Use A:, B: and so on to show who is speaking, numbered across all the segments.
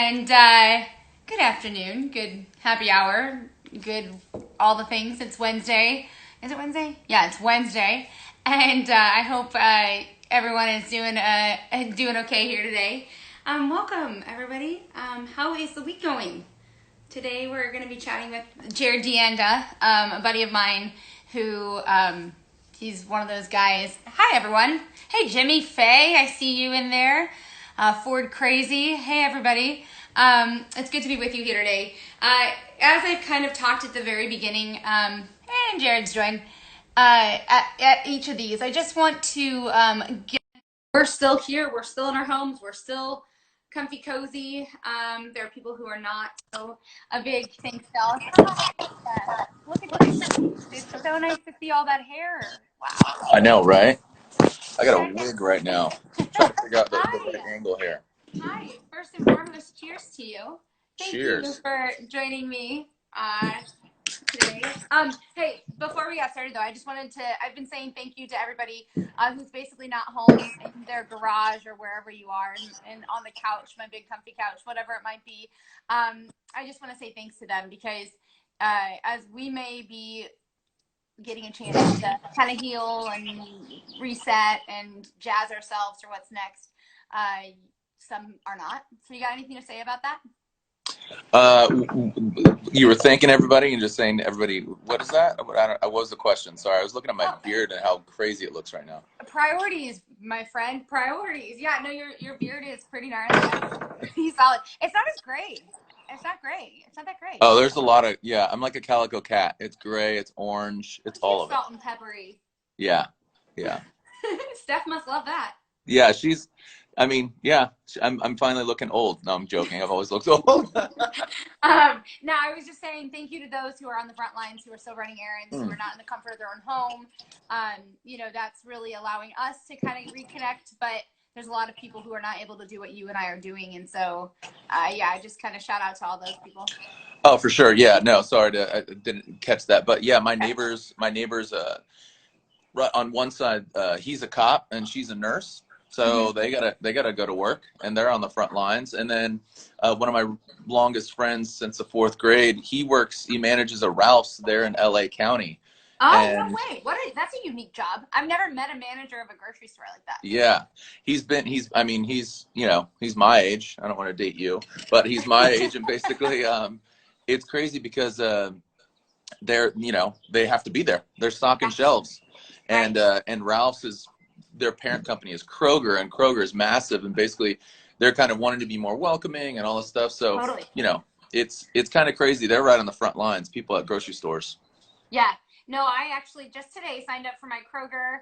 A: And good afternoon, good happy hour, good all the things. It's Wednesday. Is it Wednesday? Yeah, it's Wednesday. And I hope everyone is doing okay here today. Welcome, everybody. How is the week going? Today we're going to be chatting with Jarod DeAnda, a buddy of mine who he's one of those guys. Hi, everyone. Hey, Jimmy, Faye, I see you in there. Ford Crazy. Hey, everybody. It's good to be with you here today. As I kind of talked at the very beginning, and Jared's joined, at each of these, I just want to we're still here. We're still in our homes. We're still comfy, cozy. There are people who are not. So a big thanks to all. Look at this. It's so nice to see all that hair. Wow.
B: I know, right? I got a wig right now. Trying to figure out the right angle here.
A: Hi. First and foremost, cheers to you. Thank you
B: Cheers.
A: for joining me today. Hey, before we got started though, I've been saying thank you to everybody who's basically not home in their garage or wherever you are and on the couch, my big comfy couch, whatever it might be. I just want to say thanks to them because as we may be getting a chance to kind of heal and reset and jazz ourselves for what's next, some are not. So you got anything to say about that?
B: You were thanking everybody and just saying to everybody, what is that? What was the question? Sorry, I was looking at my beard and how crazy it looks right now.
A: Priorities, my friend. Priorities. Yeah, no, your beard is pretty gnarly. Pretty solid. It's not as gray. It's not gray. It's not that great.
B: Oh, there's a lot of, yeah, I'm like a calico cat. It's gray, it's orange, it's all of it.
A: Salt and peppery.
B: Yeah.
A: Steph must love that.
B: Yeah, I'm finally looking old. No, I'm joking. I've always looked old.
A: No, I was just saying thank you to those who are on the front lines, who are still running errands, who are not in the comfort of their own home. That's really allowing us to kind of reconnect, but there's a lot of people who are not able to do what you and I are doing. And so, I just kind of shout out to all those people.
B: Oh, for sure. Yeah, no, sorry I didn't catch that. But yeah, my neighbors, on one side, he's a cop and she's a nurse. So they gotta go to work, and they're on the front lines. And then one of my longest friends since the fourth grade, he manages a Ralph's there in LA County.
A: Oh, no way! That's a unique job. I've never met a manager of a grocery store like that.
B: Yeah, he's my age. I don't want to date you, but he's my age, and basically, it's crazy because they have to be there. They're stocking shelves, and Ralph's their parent company is Kroger, and Kroger is massive, and basically they're kind of wanting to be more welcoming and all this stuff. So
A: totally.
B: It's kind of crazy. They're right on the front lines, people at grocery stores.
A: Yeah. No, I actually just today signed up for my Kroger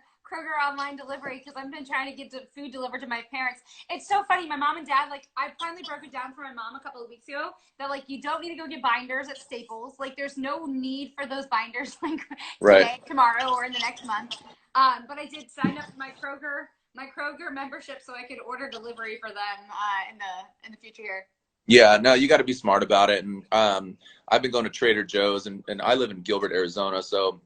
A: online delivery because I've been trying to get food delivered to my parents. It's so funny. My mom and dad, I finally broke it down for my mom a couple of weeks ago that you don't need to go get binders at Staples. There's no need for those binders today, tomorrow, or in the next month. But I did sign up for my Kroger membership so I could order delivery for them in the future here.
B: Yeah, no, you got to be smart about it. And I've been going to Trader Joe's, and I live in Gilbert, Arizona. So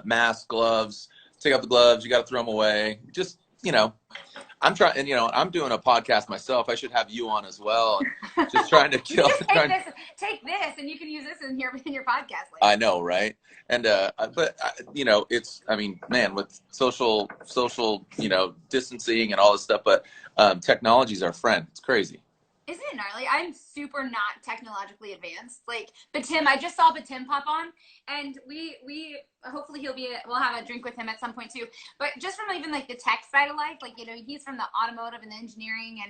B: masks, gloves, take off the gloves. You got to throw them away. Just, I'm trying, and I'm doing a podcast myself. I should have you on as well. Just trying to kill.
A: Take this, and you can use this in your podcast.
B: I know, right? And but man, with social, distancing and all this stuff. But technology's our friend. It's crazy.
A: Isn't it gnarly? I'm super not technologically advanced. But Tim, I just saw Tim pop on, and we hopefully we'll have a drink with him at some point too. But just from even the tech side of life, he's from the automotive and the engineering,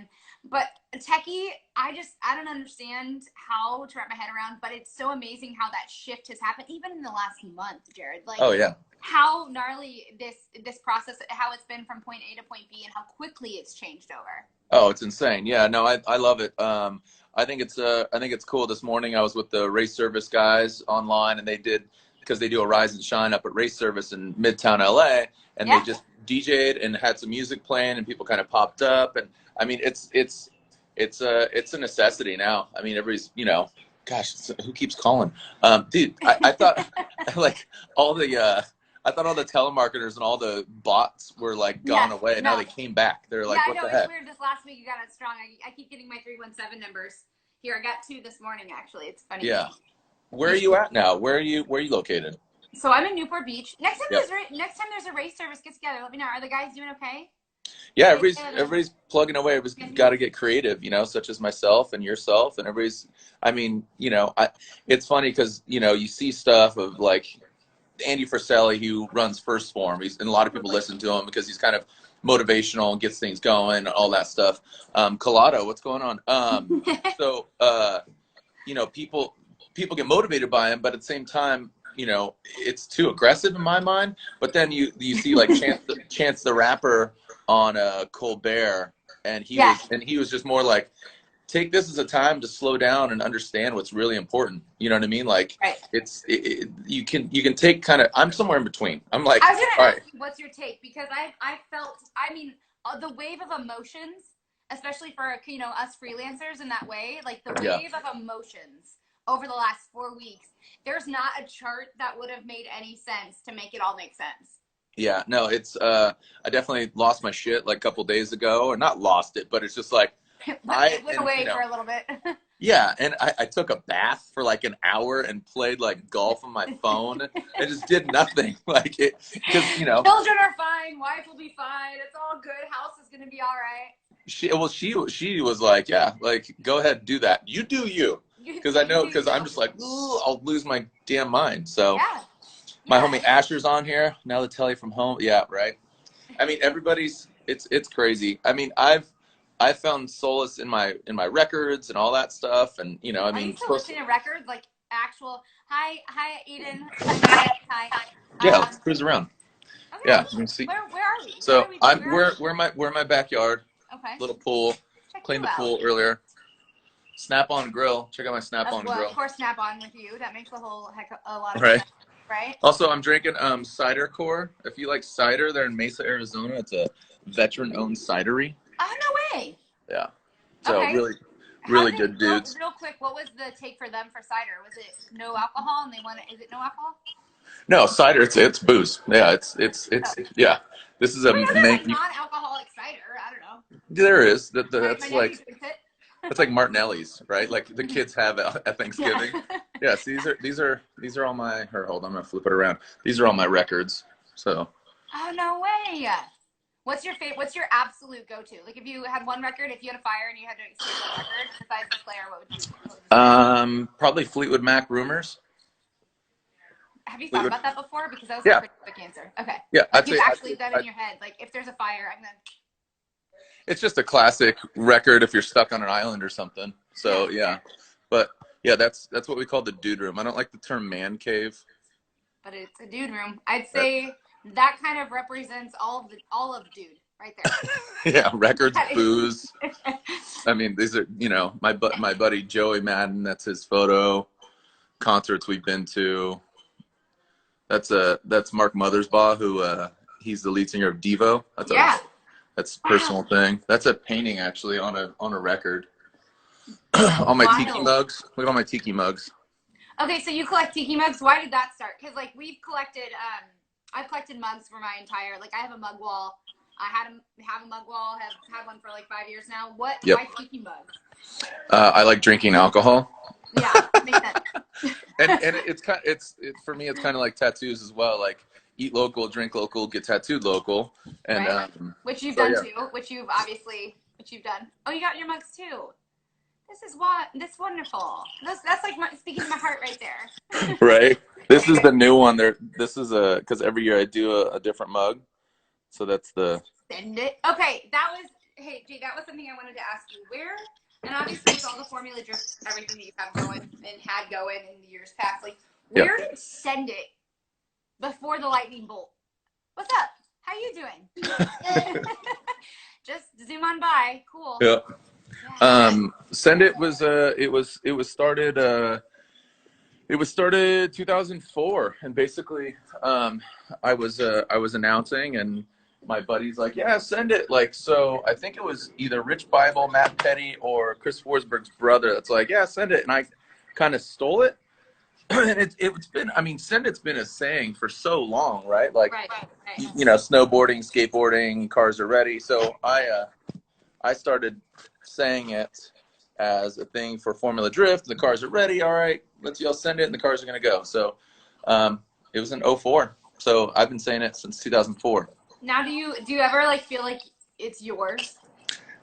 A: but techie, I don't understand how to wrap my head around. But it's so amazing how that shift has happened, even in the last month, Jarod.
B: Oh yeah.
A: How gnarly this process, how it's been from point A to point B, and how quickly it's changed over.
B: Oh, it's insane. Yeah, no, I love it. I think it's cool. This morning I was with the race service guys online, and because they do a rise and shine up at race service in Midtown LA, and they just DJ'd and had some music playing, and people kind of popped up, and I mean it's a necessity now. I mean, everybody's gosh, who keeps calling? Dude, I thought I thought all the telemarketers and all the bots were gone away. No. Now they came back. They're what the heck?
A: It's weird. This last week you got it strong. I keep getting my 317 numbers. Here, I got 2 this morning, actually. It's funny.
B: Yeah. Where are you at now? Where are you located?
A: So I'm in Newport Beach. Next time
B: Yep.
A: there's a race service get together, let me know. Are the guys doing okay?
B: Yeah, everybody's plugging away. Everybody's got to get creative, such as myself and yourself, and everybody's. I mean, it's funny because you see stuff of like Andy Friselli, who runs First Form. And a lot of people listen to him because he's kind of motivational and gets things going, all that stuff. Collado, what's going on? So people get motivated by him, but at the same time, it's too aggressive in my mind. But then you see like Chance the Rapper on Colbert, and he was just more like, take this as a time to slow down and understand what's really important. You know what I mean? Like, right. You can take kind of. I'm somewhere in between. I'm like,
A: I was gonna ask you, what's your take? Because I felt, the wave of emotions, especially for us freelancers in that way, like the wave of emotions over the last 4 weeks. There's not a chart that would have made any sense to make it all make sense.
B: Yeah, no, it's I definitely lost my shit like a couple days ago, or not lost it, but it's just like
A: It went away for a little bit.
B: Yeah, and I took a bath for like an hour and played like golf on my phone. I just did nothing, like it, because
A: children are fine, wife will be fine, it's all good, house is gonna be all right.
B: She was like, yeah, like go ahead and do that. You do you, because I'm just like, ooh, I'll lose my damn mind. So my homie Asher's on here now. The telly from home, yeah, right. I mean, it's crazy. I mean, I've found solace in my records and all that stuff, and
A: Are you still listening to records, like actual? Hi, Eden. Hi.
B: Yeah, let's cruise around. Okay. Yeah, you can see.
A: Where are we?
B: So we're in my backyard.
A: Okay.
B: Little pool. Cleaned the pool earlier. Snap-on grill. Check out my Snap-on grill.
A: Of course, Snap-on with you. That makes a lot of
B: sense.
A: Right.
B: Also, I'm drinking Cider Core. If you like cider, they're in Mesa, Arizona. It's a veteran-owned cidery.
A: Oh, no way.
B: Yeah. So really good dudes.
A: Real quick, what was the take for them for cider? Was it no alcohol, and is it no alcohol?
B: No, cider. It's booze. Yeah, it's yeah. This is a
A: non-alcoholic cider. I don't know.
B: There is that's like. It's like Martinelli's, right? Like the kids have at Thanksgiving. Yes, these are all my. Hold on, I'm gonna flip it around. These are all my records. So.
A: Oh no way! What's your favorite? What's your absolute go-to? Like if you had one record, if you had a fire and you had to experience a record besides the Slayer, what would you?
B: Probably Fleetwood Mac, Rumors.
A: Have you thought about that before? Because that was a pretty quick answer. Okay.
B: Yeah,
A: you've actually done in your head. Like if there's a fire, I'm gonna.
B: It's just a classic record if you're stuck on an island or something. So yeah, but yeah, that's what we call the dude room. I don't like the term man cave.
A: But it's a dude room. I'd say that kind of represents all of dude right there.
B: Yeah, records, booze. I mean, these are my buddy Joey Madden. That's his photo. Concerts we've been to. That's Mark Mothersbaugh, who he's the lead singer of Devo. That's a personal thing. That's a painting actually on a record. All my tiki mugs. Look at all my tiki mugs.
A: Okay, so you collect tiki mugs. Why did that start? Because like we've collected, I've collected mugs for my entire. Like I have a mug wall. I have a mug wall. Have had one for like 5 years now. Why tiki mugs?
B: I like drinking alcohol.
A: Yeah, makes sense.
B: and for me it's kind of like tattoos as well. Like. Eat local, drink local, get tattooed local, and
A: which you've done too. Which you've done. Oh, you got your mugs too. This wonderful. That's like speaking to my heart right there.
B: Right. This is the new one. This is because every year I do a different mug, so that's the.
A: Send it. Okay, hey Jay, that was something I wanted to ask you. Where and obviously with all the formula drift, everything that you have going and had going in the years past, like where did Send It? Before the lightning bolt. What's up? How you doing? Just zoom on by. Cool.
B: Yeah. Send It was it was started 2004, and basically I was announcing, and my buddy's like, yeah, send it. Like, so I think it was either Rich Bible, Matt Petty, or Chris Forsberg's brother that's like, yeah, send it, and I kind of stole it. And it's been, I mean, Send It's been a saying for so long, right? Like, snowboarding, skateboarding, cars are ready. So I started saying it as a thing for Formula Drift. The cars are ready. All right, let's y'all send it, and the cars are going to go. So it was in '04. So I've been saying it since 2004.
A: Now, do you ever like feel like it's yours?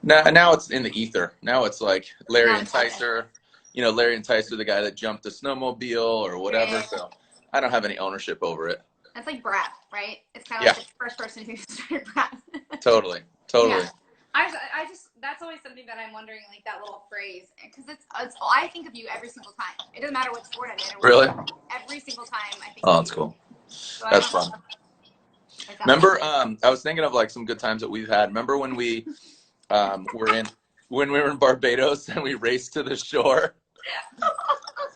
B: Now it's in the ether. Now it's like Larry
A: Now
B: and
A: it's okay.
B: Tyser. You know, Larry and Tyser, the guy that jumped the snowmobile or whatever.
A: Yeah.
B: So I don't have any ownership over it.
A: That's like Brad, right? It's kind of
B: Yeah.
A: like the first person who started Brad.
B: Totally.
A: Yeah. I just, that's always something that I'm wondering, like that little phrase, because it's I think of you every single time. It doesn't matter what sport I'm in. Or
B: Really?
A: every single time I think
B: Oh,
A: of
B: that's
A: you.
B: cool.
A: So
B: That's fun.
A: like
B: Remember, I was thinking of like some good times that we've had. Remember when we were in Barbados and we raced to the shore?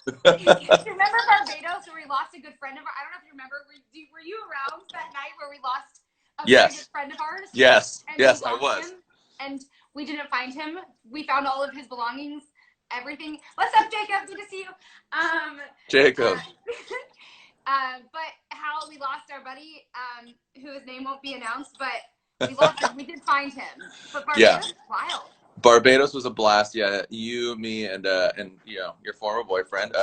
A: Remember Barbados where we lost a good friend of ours? I don't know if you remember. Were you around that night where we lost a very good friend of ours?
B: Yes.
A: And
B: Yes, I was.
A: And we didn't find him. We found all of his belongings, everything. What's up, Jacob? Good to see you.
B: Jacob.
A: But how we lost our buddy, whose name won't be announced, but we lost him. We did find him. But Barbados is wild.
B: Barbados was a blast. Yeah, you, me, and you know, your former boyfriend.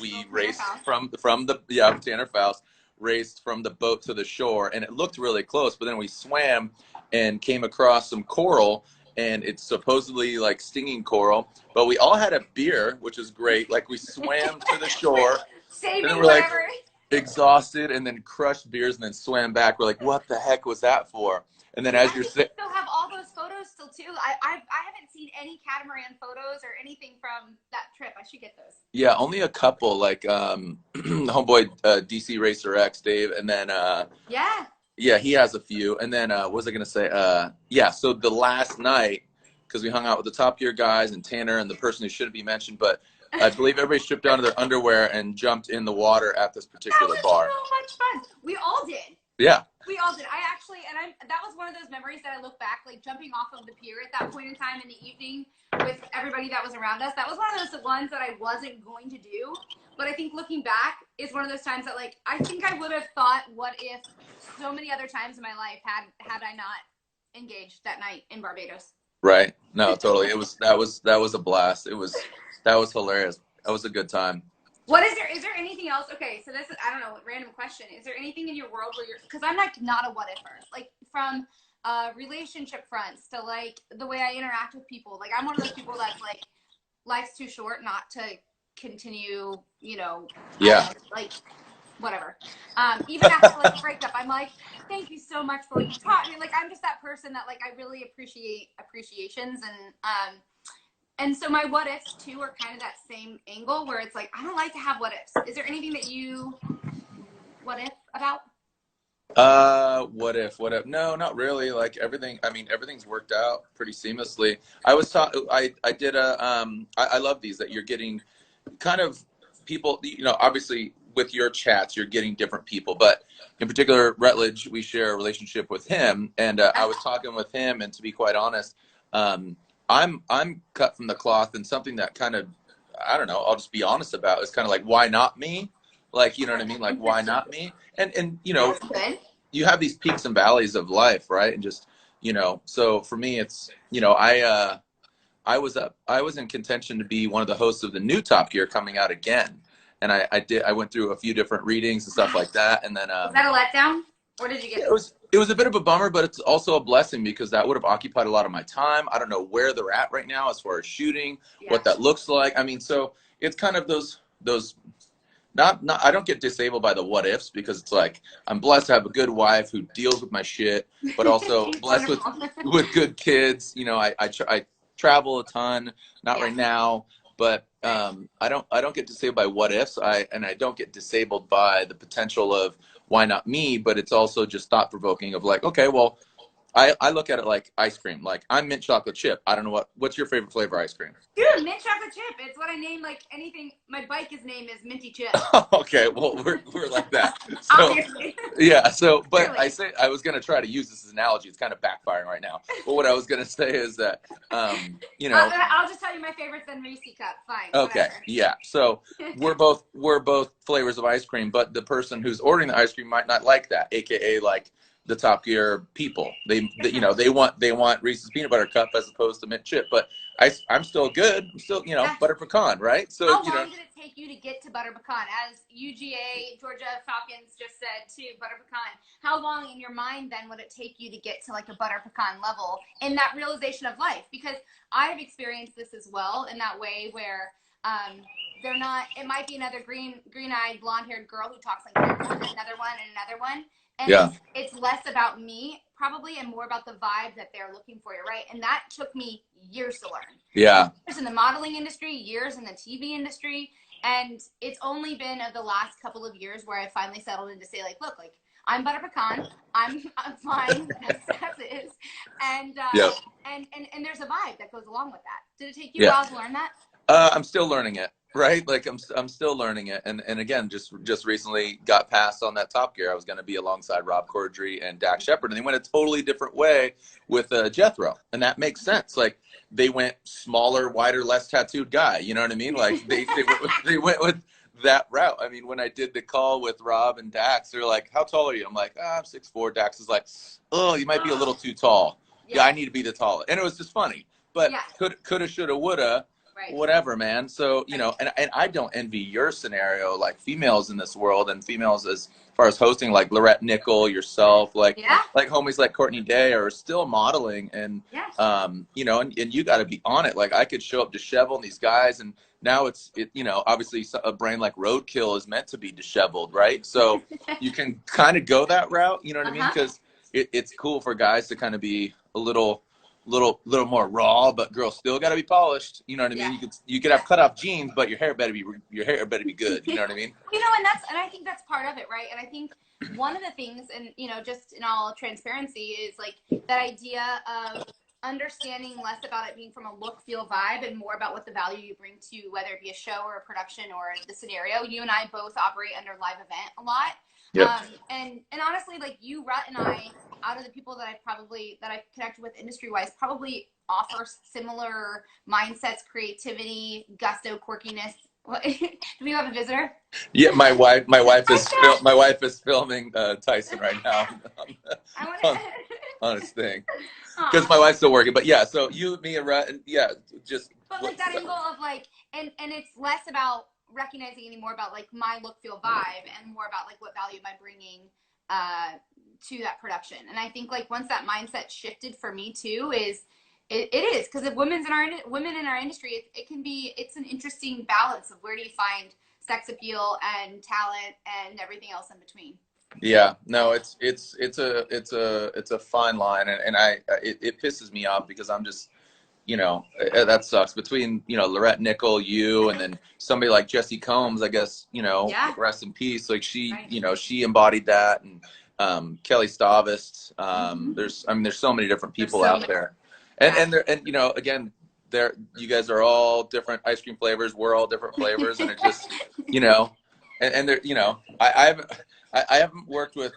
B: We raced from the Tanner Faust raced from the boat to the shore, and it looked really close. But then we swam and came across some coral, and it's supposedly like stinging coral. But we all had a beer, which is great. Like we swam to the shore,
A: saving
B: and then we're like
A: exhausted,
B: and then crushed beers, and then swam back. We're like, what the heck was that for? And then as you're
A: still have all those photos still too. I haven't seen any catamaran photos or anything from that trip. I should get those.
B: Yeah, only a couple, like homeboy DC Racer X, Dave, and then yeah, he has a few. And then what was I gonna say? Yeah, so the last night, because we hung out with the Top Gear guys and Tanner and the person who shouldn't be mentioned, but I believe everybody stripped down to their underwear and jumped in the water at this particular bar.
A: So much fun. We all did.
B: Yeah.
A: We all did. I actually, that was one of those memories that I look back, like jumping off of the pier at that point in time in the evening with everybody that was around us. That was one of those ones that I wasn't going to do. But I think looking back is one of those times that, like, I think I would have thought, what if so many other times in my life had I not engaged that night in Barbados.
B: Right. No, totally. That was a blast. That was hilarious. That was a good time.
A: What is there anything else? Okay, so this is, I don't know, random question. Is there anything in your world where you're, because I'm like not a what ifer, like from relationship fronts to like the way I interact with people. Like I'm one of those people that's like, life's too short not to continue, you know, like whatever. Even after like a breakup, I'm like, thank you so much for what you taught me. Like I'm just that person that like I really appreciate appreciations and so my what ifs too are kind of that same angle where it's like I don't like to have what ifs. Is there anything that you what if about?
B: What if? No, not really. Like everything. I mean, everything's worked out pretty seamlessly. I did I love these that you're getting kind of people. You know, obviously with your chats, you're getting different people, but in particular, Rutledge, we share a relationship with him, and I was talking with him, and to be quite honest, I'm cut from the cloth, and something that kind of, I don't know, I'll just be honest about is kind of like, why not me? Like, you know what I mean? Like, why not me? And you know, you have these peaks and valleys of life, right? And just, you know, so for me, it's, you know, I was in contention to be one of the hosts of the new Top Gear coming out again. And I went through a few different readings and stuff like that. And then,
A: was that a letdown? Or did you get
B: it was a bit of a bummer, but it's also a blessing because that would have occupied a lot of my time. I don't know where they're at right now as far as shooting, what that looks like. I mean, so it's kind of those not I don't get disabled by the what ifs because it's like I'm blessed to have a good wife who deals with my shit, but also blessed with good kids. You know, I travel a ton, not right now, but I don't get disabled by what ifs. I don't get disabled by the potential of why not me, but it's also just thought provoking of like, okay, well, I look at it like ice cream. Like I'm mint chocolate chip. I don't know what's your favorite flavor ice cream?
A: Dude, mint chocolate chip. It's what I name like anything. My bike's name is Minty Chip.
B: Okay, well we're like that. So, obviously. Yeah. So, but really? I was gonna try to use this as an analogy. It's kind of backfiring right now. But what I was gonna say is that, you know,
A: I'll just tell you my favorites then Reese's Cup. Fine.
B: Okay. Whatever. Yeah. So we're both flavors of ice cream, but the person who's ordering the ice cream might not like that. AKA like the Top Gear people. You know, they want Reese's peanut butter cup as opposed to mint chip. But I'm still good. I'm still, you know, butter pecan, right? So
A: how
B: you know,
A: long did it take you to get to butter pecan? As UGA Georgia Falcons just said too, butter pecan. How long in your mind then would it take you to get to like a butter pecan level in that realization of life? Because I've experienced this as well in that way where they're not. It might be another green-eyed, blonde-haired girl who talks like that, and another one, and another one. And
B: yeah,
A: it's less about me probably and more about the vibe that they're looking for, right? And that took me years to learn.
B: yeah.
A: Years in the modeling industry, years in the TV industry. And it's only been of the last couple of years where I finally settled in to say, like, look, like, I'm butter pecan. I'm fine as is. And,
B: Yep.
A: and there's a vibe that goes along with that. Did it take you a
B: Yeah.
A: while to learn that?
B: I'm still learning it, right? Like I'm still learning it, and again, just recently got passed on that Top Gear. I was going to be alongside Rob Corddry and Dak Shepard, and they went a totally different way with Jethro, and that makes sense. Like they went smaller, wider, less tattooed guy. You know what I mean? Like they went with that route. I mean, when I did the call with Rob and Dax, they're like, "How tall are you?" I'm like, "I'm 6'4". Dax is like, "Oh, you might be a little too tall." Yeah, I need to be the tallest, and it was just funny. But coulda, shoulda, woulda. Right. Whatever, man. So, you know, and I don't envy your scenario, like females in this world and females as far as hosting, like Lorette Nickel, yourself, like homies like Courtney Day are still modeling. And, you know, and you got to be on it. Like I could show up disheveled and these guys. And now you know, obviously a brand like Roadkill is meant to be disheveled, right? So you can kind of go that route, you know what I mean? Because it's cool for guys to kind of be a little more raw, but girls still got to be polished. You know what I mean? You could have cut off jeans, but your hair better be good. You know what I mean?
A: You know, and I think that's part of it, right? And I think one of the things, and you know, just in all transparency, is like that idea of understanding less about it being from a look, feel, vibe, and more about what the value you bring to whether it be a show or a production or the scenario. You and I both operate under live event a lot. Yep. And honestly, like you, Rut, and I, out of the people that I've connected with industry wise, probably offer similar mindsets, creativity, gusto, quirkiness. Do we have a visitor?
B: Yeah, my wife is filming Tyson right now on his thing because my wife's still working. But yeah, so you, me, and Rut, and just.
A: But like that angle of like, and it's less about recognizing anymore about like my look, feel, vibe, and more about like what value am I bringing to that production. And I think like once that mindset shifted for me too is it is because of women in our industry, it's an interesting balance of where do you find sex appeal and talent and everything else in between.
B: Yeah, no, it's a fine line, and it pisses me off because I'm just, you know, that sucks. Between, you know, Lorette Nickel, you, and then somebody like Jessie Combs, I guess, you know, rest in peace. Like you know, she embodied that, and Kelly Stavist. There's so many different people out there, and you know, again, you guys are all different ice cream flavors. We're all different flavors, and it just, you know, and there, you know, I haven't worked with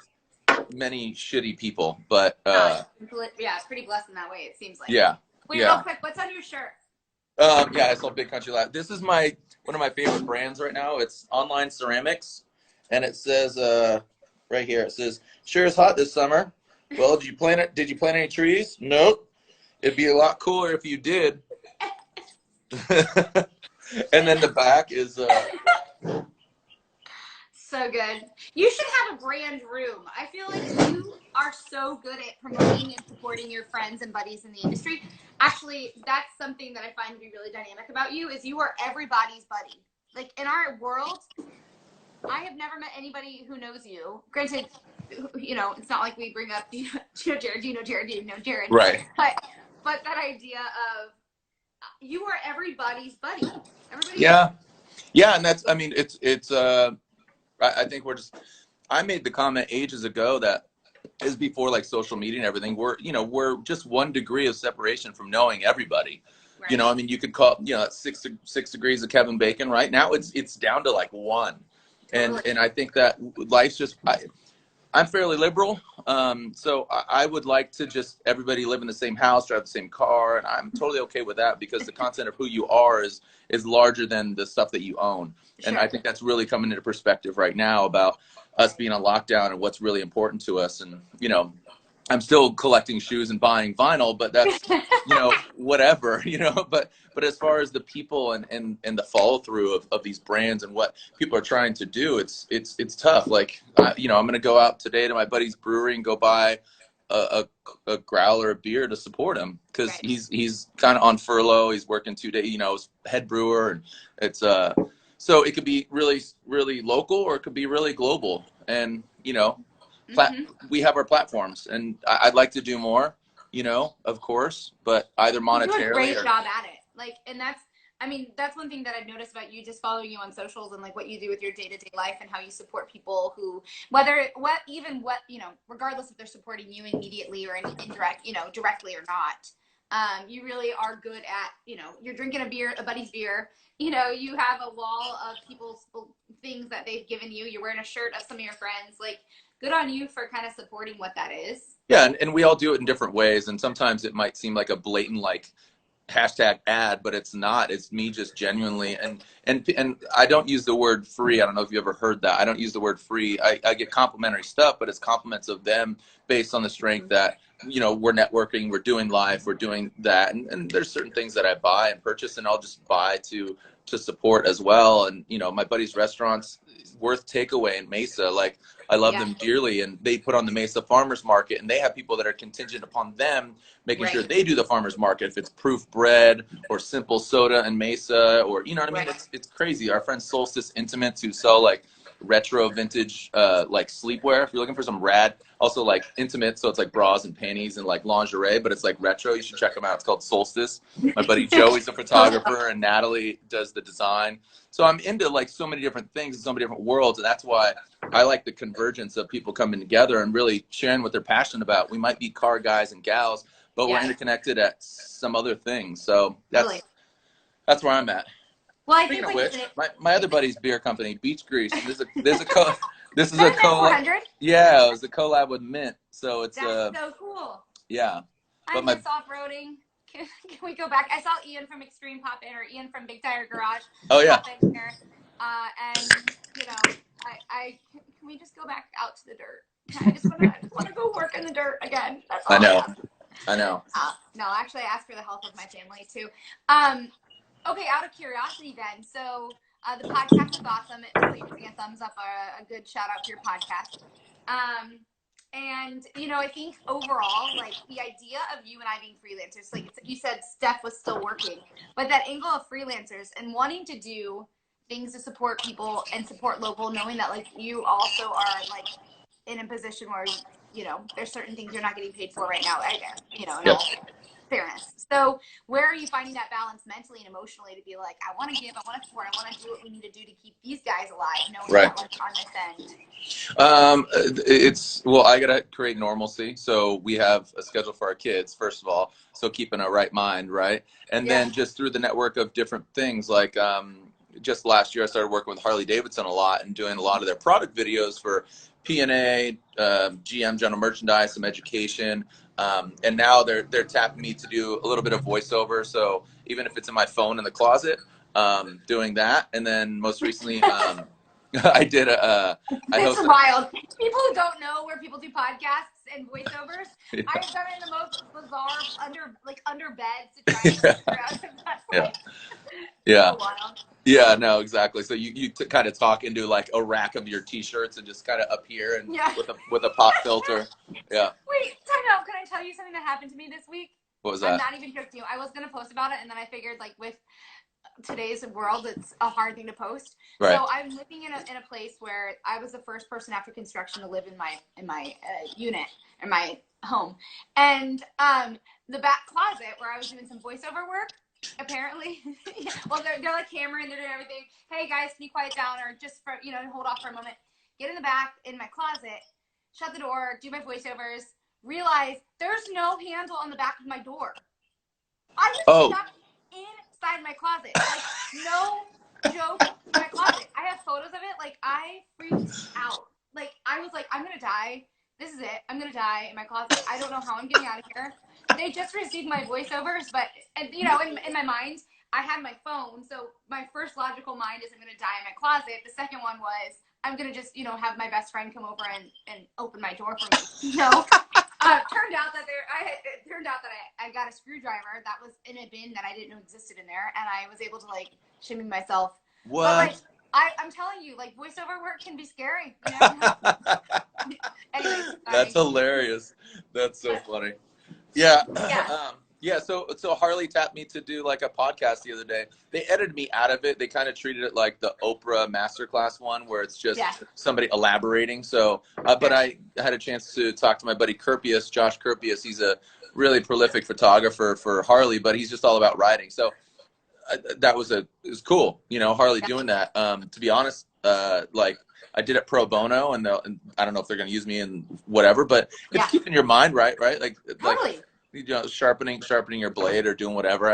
B: many shitty people, but
A: pretty blessed in that way. It seems like.
B: Yeah.
A: Wait, real quick, what's on your shirt?
B: I saw Big Country Lab. This is one of my favorite brands right now. It's Online Ceramics, and it says right here. It says, "Sure is hot this summer." Well, did you plant any trees? Nope. It'd be a lot cooler if you did. And then the back is.
A: So good. You should have a brand room. I feel like you are so good at promoting and supporting your friends and buddies in the industry. Actually, that's something that I find to be really dynamic about you is you are everybody's buddy. Like in our world, I have never met anybody who knows you. Granted, you know, it's not like we bring up, you know, Jarod, you know Jarod, you know Jarod.
B: Right.
A: But that idea of you are everybody's buddy.
B: Yeah, and that's, I mean, it's I think I made the comment ages ago that is before like social media and everything. We're just 1 degree of separation from knowing everybody. Right. You know, I mean, you could call, you know, 6 degrees of Kevin Bacon. Right now, it's down to like 1, and I think that life's just. I'm fairly liberal. So I would like to just everybody live in the same house, drive the same car, and I'm totally okay with that because the content of who you are is larger than the stuff that you own.
A: Sure.
B: And I think that's really coming into perspective right now about us being on lockdown and what's really important to us. And, you know, I'm still collecting shoes and buying vinyl, but that's, you know, whatever, you know, but as far as the people and the follow through of these brands and what people are trying to do, it's tough. Like, you know, I'm going to go out today to my buddy's brewery and go buy a growler of beer to support him because
A: Right.
B: he's kind of on furlough. He's working 2 days, you know, head brewer, and it's so it could be really, really local or it could be really global. And, you know, we have our platforms, and I'd like to do more, you know, of course, but either monetarily.
A: You do a great job at it. Like, and that's, I mean, that's one thing that I've noticed about you, just following you on socials and like what you do with your day-to-day life and how you support people who, you know, regardless if they're supporting you immediately or directly or not. You really are good at, you know, you're drinking a buddy's beer, you know, you have a wall of people's things that they've given you. You're wearing a shirt of some of your friends. Like, good on you for kind of supporting what that is.
B: Yeah, and we all do it in different ways, and sometimes it might seem like a blatant like hashtag ad, but it's not. It's me just genuinely, and I don't use the word free. I don't know if you ever heard that. I don't use the word free. I get complimentary stuff, but it's compliments of them based on the strength that, you know, we're networking, we're doing live, we're doing that, and there's certain things that I buy and purchase, and I'll just buy to support as well. And, you know, my buddy's restaurants, Worth Takeaway in Mesa, like, I love them dearly, and they put on the Mesa Farmers Market, and they have people that are contingent upon them making sure they do the farmers market. If it's proof bread or simple soda in Mesa, or, you know what I mean? It's crazy. Our friends Solstice Intimates, who sell like retro vintage like sleepwear. If you're looking for some rad, also like intimate, so it's like bras and panties and like lingerie, but it's like retro. You should check them out. It's called Solstice. My buddy Joey's a photographer, and Natalie does the design. So I'm into like so many different things in so many different worlds, and that's why I like the convergence of people coming together and really sharing what they're passionate about. We might be car guys and gals, but we're interconnected at some other things. So that's where I'm at.
A: Well,
B: Speaking of which, my other buddy's beer company, Beach Grease. This is a collab. Yeah, it was a collab with Mint. So it's
A: that's so cool.
B: Yeah.
A: I miss off-roading. Can we go back? I saw Ian from Extreme pop in, or Ian from Big Tire Garage.
B: Oh yeah.
A: Pop in here. And you know, can we just go back out to the dirt? I just want to go work in the dirt again. That's all
B: I know.
A: No, actually, I asked for the health of my family too. Okay, out of curiosity then. So the podcast is awesome. It really giving a thumbs up, a good shout out to your podcast. And, you know, I think overall, like, the idea of you and I being freelancers, like you said, Steph was still working, but that angle of freelancers and wanting to do things to support people and support local, knowing that, like, you also are, like, in a position where, you know, there's certain things you're not getting paid for right now, you know, in all fairness. So where are you finding that balance mentally and emotionally to be like, I want to give, I want to support, I want to do what we need to do to keep these guys alive, knowing that, like, on this end?
B: Well, I gotta create normalcy, so we have a schedule for our kids, first of all, so keeping a right mind, right? And then just through the network of different things, like just last year I started working with Harley Davidson a lot and doing a lot of their product videos for P&A, GM, general merchandise, some education. And now they're tapping me to do a little bit of voiceover. So even if it's in my phone in the closet, doing that. And then most recently, I did
A: It's wild. People who don't know where people do podcasts and voiceovers, I've done it in the most bizarre, under beds to try and figure out if that's so wild.
B: Yeah, no, exactly. So you kind of talk into like a rack of your t-shirts and just kind of up here and with a pop filter. Yeah.
A: Wait, time out. Can I tell you something that happened to me this week?
B: What was that?
A: I'm not even joking you. I was gonna post about it, and then I figured, like, with today's world, it's a hard thing to post. Right. So I'm living in a place where I was the first person after construction to live in my unit, in my home, and the back closet where I was doing some voiceover work. Apparently, well, they're like hammering, they're doing everything. Hey guys, can you quiet down, or just for, you know, hold off for a moment. Get in the back in my closet, shut the door, do my voiceovers. Realize there's no handle on the back of my door. I was stuck inside my closet. Like, no joke, in my closet. I have photos of it. Like, I freaked out. like, I was like, I'm going to die. This is it. I'm going to die in my closet. I don't know how I'm getting out of here. They just received my voiceovers, but, and, you know, in my mind, I had my phone. So my first logical mind is I'm going to die in my closet. The second one was I'm going to just, you know, have my best friend come over and open my door for me. You know? Turned out that I got a screwdriver that was in a bin that I didn't know existed in there, and I was able to like shimmy myself.
B: What?
A: But like I'm telling you, like voiceover work can be scary. You never know. Anyways,
B: That's hilarious. That's so funny. Yeah.
A: Yeah.
B: Yeah. So Harley tapped me to do like a podcast the other day. They edited me out of it. They kind of treated it like the Oprah masterclass one, where it's just somebody elaborating. So, but I had a chance to talk to my buddy Josh Kurpius. He's a really prolific photographer for Harley, but he's just all about riding. So it was cool, you know, Harley doing that. To be honest, like I did it pro bono, and I don't know if they're going to use me in whatever, but it's keeping your mind right, like
A: Totally.
B: you know, sharpening your blade or doing whatever.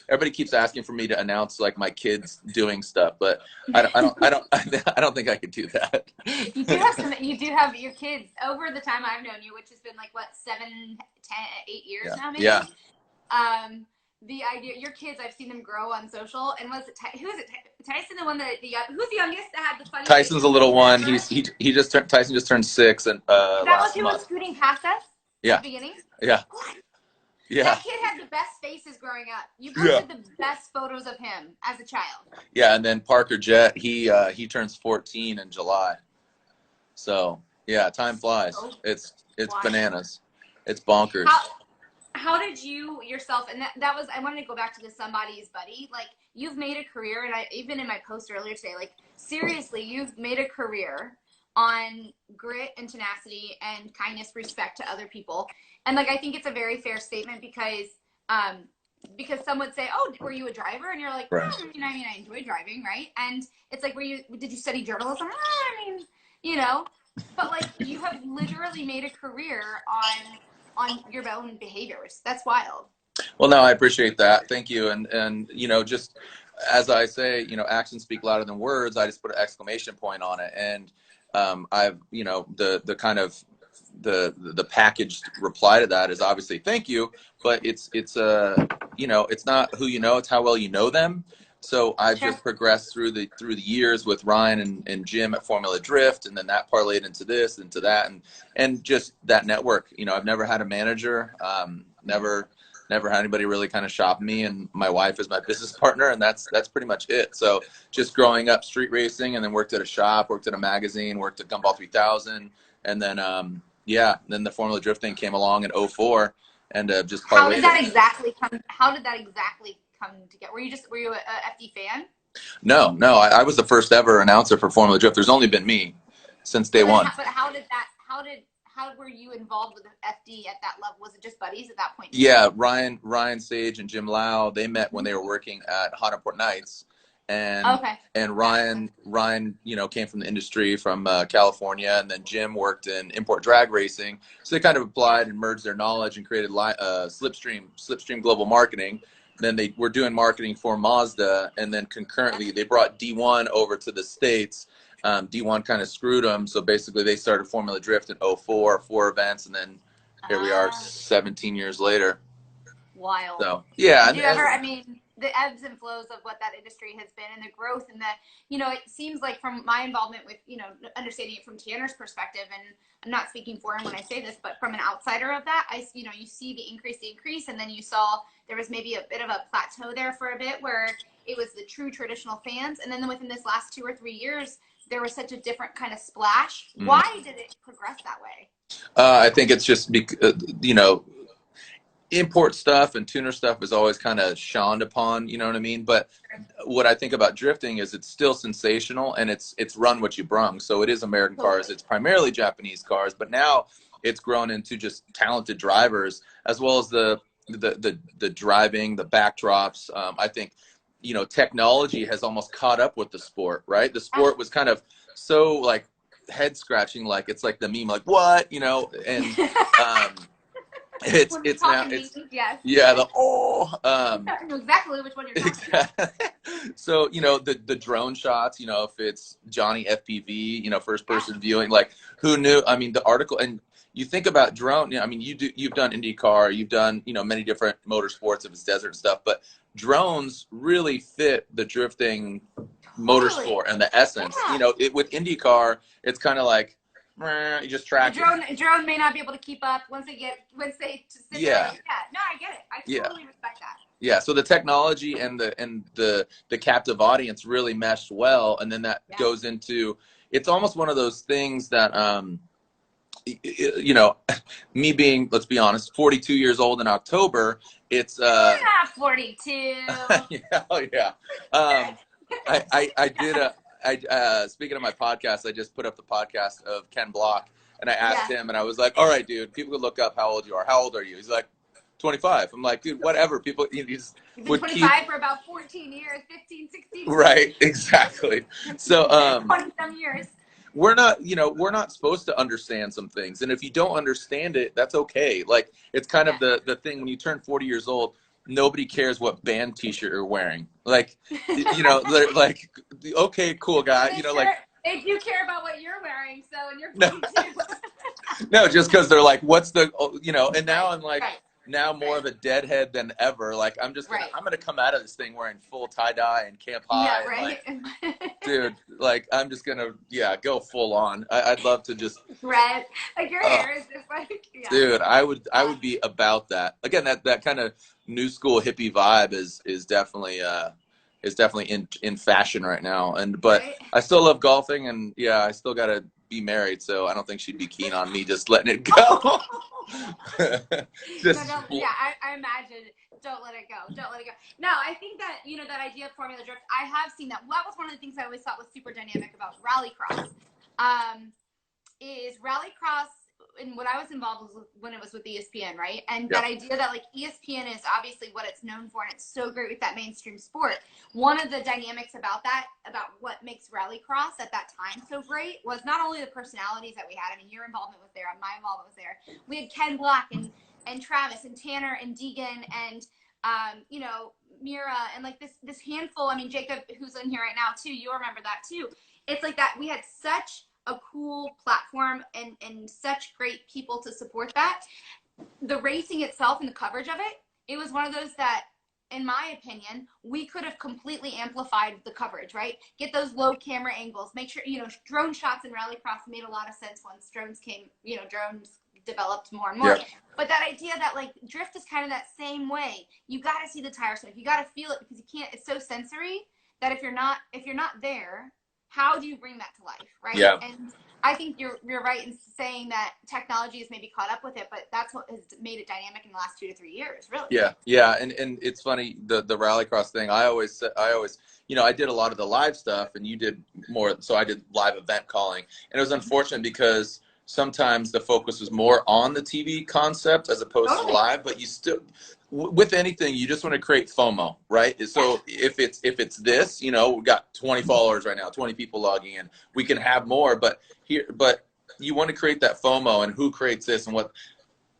B: Everybody keeps asking for me to announce like my kids doing stuff, but I don't think I could do that.
A: You do have your kids over the time I've known you, which has been like what 7, 10, 8 years now, maybe.
B: Yeah.
A: The idea, your kids, I've seen them grow on social. And who is it? Tyson, the one who's the youngest that had the funny?
B: Tyson's a little one. Tyson just turned 6 and
A: that was who was scooting past us.
B: Yeah.
A: At the beginning.
B: Yeah.
A: What?
B: Yeah.
A: That kid had the best faces growing up. You posted the best photos of him as a child.
B: Yeah, and then Parker Jett, he turns 14 in July. So yeah, time flies. It's bananas. It's bonkers.
A: How did you yourself, and that was, I wanted to go back to the somebody's buddy, like you've made a career, and I even in my post earlier today, like seriously, you've made a career on grit and tenacity and kindness, respect to other people. And like, I think it's a very fair statement because some would say, oh, were you a driver? And you're like,
B: right.
A: You know, I mean, I enjoy driving, right? And it's like, did you study journalism? I mean, you know, but like you have literally made a career on your own behaviors. That's wild.
B: Well, no, I appreciate that. Thank you. And you know, just as I say, you know, actions speak louder than words. I just put an exclamation point on it. And I've, you know, the kind of the packaged reply to that is obviously thank you, but it's you know, it's not who you know, it's how well you know them. So I've just progressed through the years with Ryan and Jim at Formula Drift, and then that parlayed into this, into that, and just that network. You know, I've never had a manager, never had anybody really kind of shop me, and my wife is my business partner, and that's pretty much it. So just growing up street racing, and then worked at a shop, worked at a magazine, worked at Gumball 3000, and then then the Formula Drift thing came along in 2004, and just parlayed.
A: How did that exactly come together? Were you a FD fan?
B: No, I was the first ever announcer for Formula Drift. There's only been me since day one.
A: But how were you involved with FD at that level? Was it just buddies at that point?
B: Yeah, Ryan Sage and Jim Lau, they met when they were working at Hot Import Nights. And Ryan, you know, came from the industry from California, and then Jim worked in import drag racing. So they kind of applied and merged their knowledge and created Slipstream Global Marketing. Then they were doing marketing for Mazda, and then concurrently they brought D1 over to the States. D1 kind of screwed them, so basically they started Formula Drift in 2004, 4 events, and then here we are 17 years later.
A: Wild.
B: So yeah.
A: Did you ever, I mean, the ebbs and flows of what that industry has been, and the growth, and the, you know, it seems like from my involvement with, you know, understanding it from Tanner's perspective, and I'm not speaking for him when I say this, but from an outsider of that, you know, you see the increase, and then you saw there was maybe a bit of a plateau there for a bit where it was the true traditional fans, and then within this last 2 or 3 years, there was such a different kind of splash. Mm. Why did it progress that way?
B: I think it's just, you know, import stuff and tuner stuff is always kind of shunned upon, you know what I mean? But what I think about drifting is it's still sensational, and it's run what you brung. So it is American cars. It's primarily Japanese cars, but now it's grown into just talented drivers, as well as the driving, the backdrops. I think, you know, technology has almost caught up with the sport, right? The sport was kind of so like head scratching, like it's like the meme, like what, you know, and
A: When we're
B: it's now
A: talking
B: it's
A: memes, yes.
B: yeah the
A: I know exactly which one you're talking about.
B: exactly. So the drone shots, if it's Johnny FPV, first
A: Yeah.
B: person viewing, like who knew? I mean, the article, and you think about drone. I mean, you've done IndyCar, you've done many different motorsports if it's desert and stuff, but drones really fit the drifting
A: Totally.
B: motorsport and the essence.
A: Yeah.
B: With IndyCar, it's kind of like you just
A: The
B: track it.
A: drone may not be able to keep up once they sit there.
B: Yeah,
A: Yeah. No, I get it. I
B: yeah.
A: totally respect that.
B: Yeah, so the technology and the captive audience really meshed well, and then that goes into, it's almost one of those things that me being, let's be honest, 42 years old in October, it's
A: You're not 42.
B: yeah, oh yeah. I did speaking of my podcast, I just put up the podcast of Ken Block, and I asked him, and I was like, all right, dude, people could look up how old you are. How old are you? He's like, 25. I'm like, dude, whatever. People,
A: You've been 25 for about 14 years, 15, 16.
B: Right, exactly. So
A: 20 some years.
B: we're not supposed to understand some things, and if you don't understand it, that's okay. Like, it's kind of the thing when you turn 40 years old, nobody cares what band t-shirt you're wearing. Like, they're like, okay, cool guy,
A: they do care about what you're wearing, so, and you're 42.
B: No, just because they're like, what's the, and now I'm like,
A: Right.
B: now more of a deadhead than ever. Like, I'm gonna come out of this thing wearing full tie-dye and Camp High.
A: Yeah, right.
B: And like, dude, like, I'm just gonna, go full on. I'd love to just
A: red. Like, your hair is just like,
B: dude, I would be about that. Again, that kind of new school hippie vibe is definitely in fashion right now. But
A: right?
B: I still love golfing, and I still gotta be married, so I don't think she'd be keen on me just letting it go.
A: I imagine. Don't let it go. Don't let it go. No, I think that, that idea of Formula Drift, I have seen that. Well, that was one of the things I always thought was super dynamic about rallycross. Is rallycross, and what I was involved with when it was with ESPN, right? And that idea that, like, ESPN is obviously what it's known for, and it's so great with that mainstream sport. One of the dynamics about what makes rallycross at that time so great was not only the personalities that we had. I mean, your involvement was there, my involvement was there. We had Ken Black and Travis and Tanner and Deegan and Mira and, like, this handful. I mean, Jacob, who's in here right now too. You'll remember that too. It's like that we had such a cool platform and such great people to support that. The racing itself and the coverage of it was one of those that, in my opinion, we could have completely amplified the coverage, right? Get those low camera angles, make sure, drone shots in rallycross made a lot of sense once drones came, drones developed more and more.
B: Yeah.
A: But that idea that, like, drift is kind of that same way. You got to see the tire smoke. You got to feel it, because you can't, it's so sensory that if you're not there, how do you bring that to life, right?
B: Yeah.
A: And I think you're right in saying that technology has maybe caught up with it, but that's what has made it dynamic in the last 2 to 3 years, really.
B: Yeah, and it's funny, the rallycross thing. I always, I did a lot of the live stuff, and you did more. So I did live event calling, and it was unfortunate because sometimes the focus was more on the TV concept as opposed to live. But you still, with anything, you just want to create FOMO, right? So if it's this, we got 20 followers right now, 20 people logging in. We can have more, but you want to create that FOMO, and who creates this and what.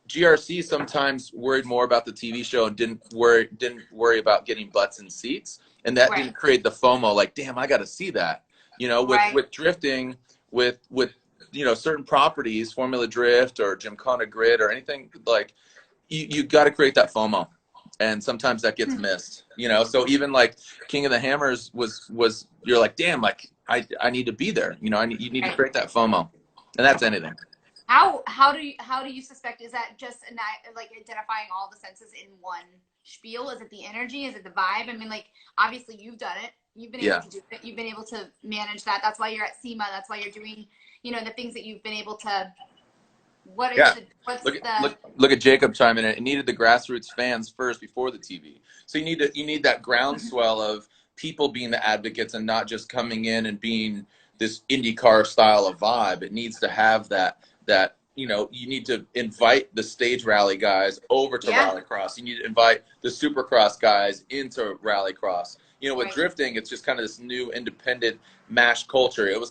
B: GRC sometimes worried more about the TV show and didn't worry about getting butts in seats, and that didn't create the FOMO. Like, damn, I got to see that. With drifting, with certain properties, Formula Drift or Gymkhana Grid or anything, like, you got to create that FOMO, and sometimes that gets missed. So even like King of the Hammers was you're like, damn, like I need to be there. You need to create that FOMO, and that's anything.
A: How do you suspect, is that just like identifying all the senses in one spiel? Is it the energy? Is it the vibe? I mean, like, obviously you've done it. You've been able to do it. You've been able to manage that. That's why you're at SEMA. That's why you're doing, the things that you've been able to. Look at Jacob chiming in. It needed the grassroots fans first before the TV. So you need that groundswell of people being the advocates and not just coming in and being this IndyCar style of vibe. It needs to have that you need to invite the stage rally guys over to rallycross. You need to invite the supercross guys into rallycross. With drifting, it's just kind of this new independent mash culture. It's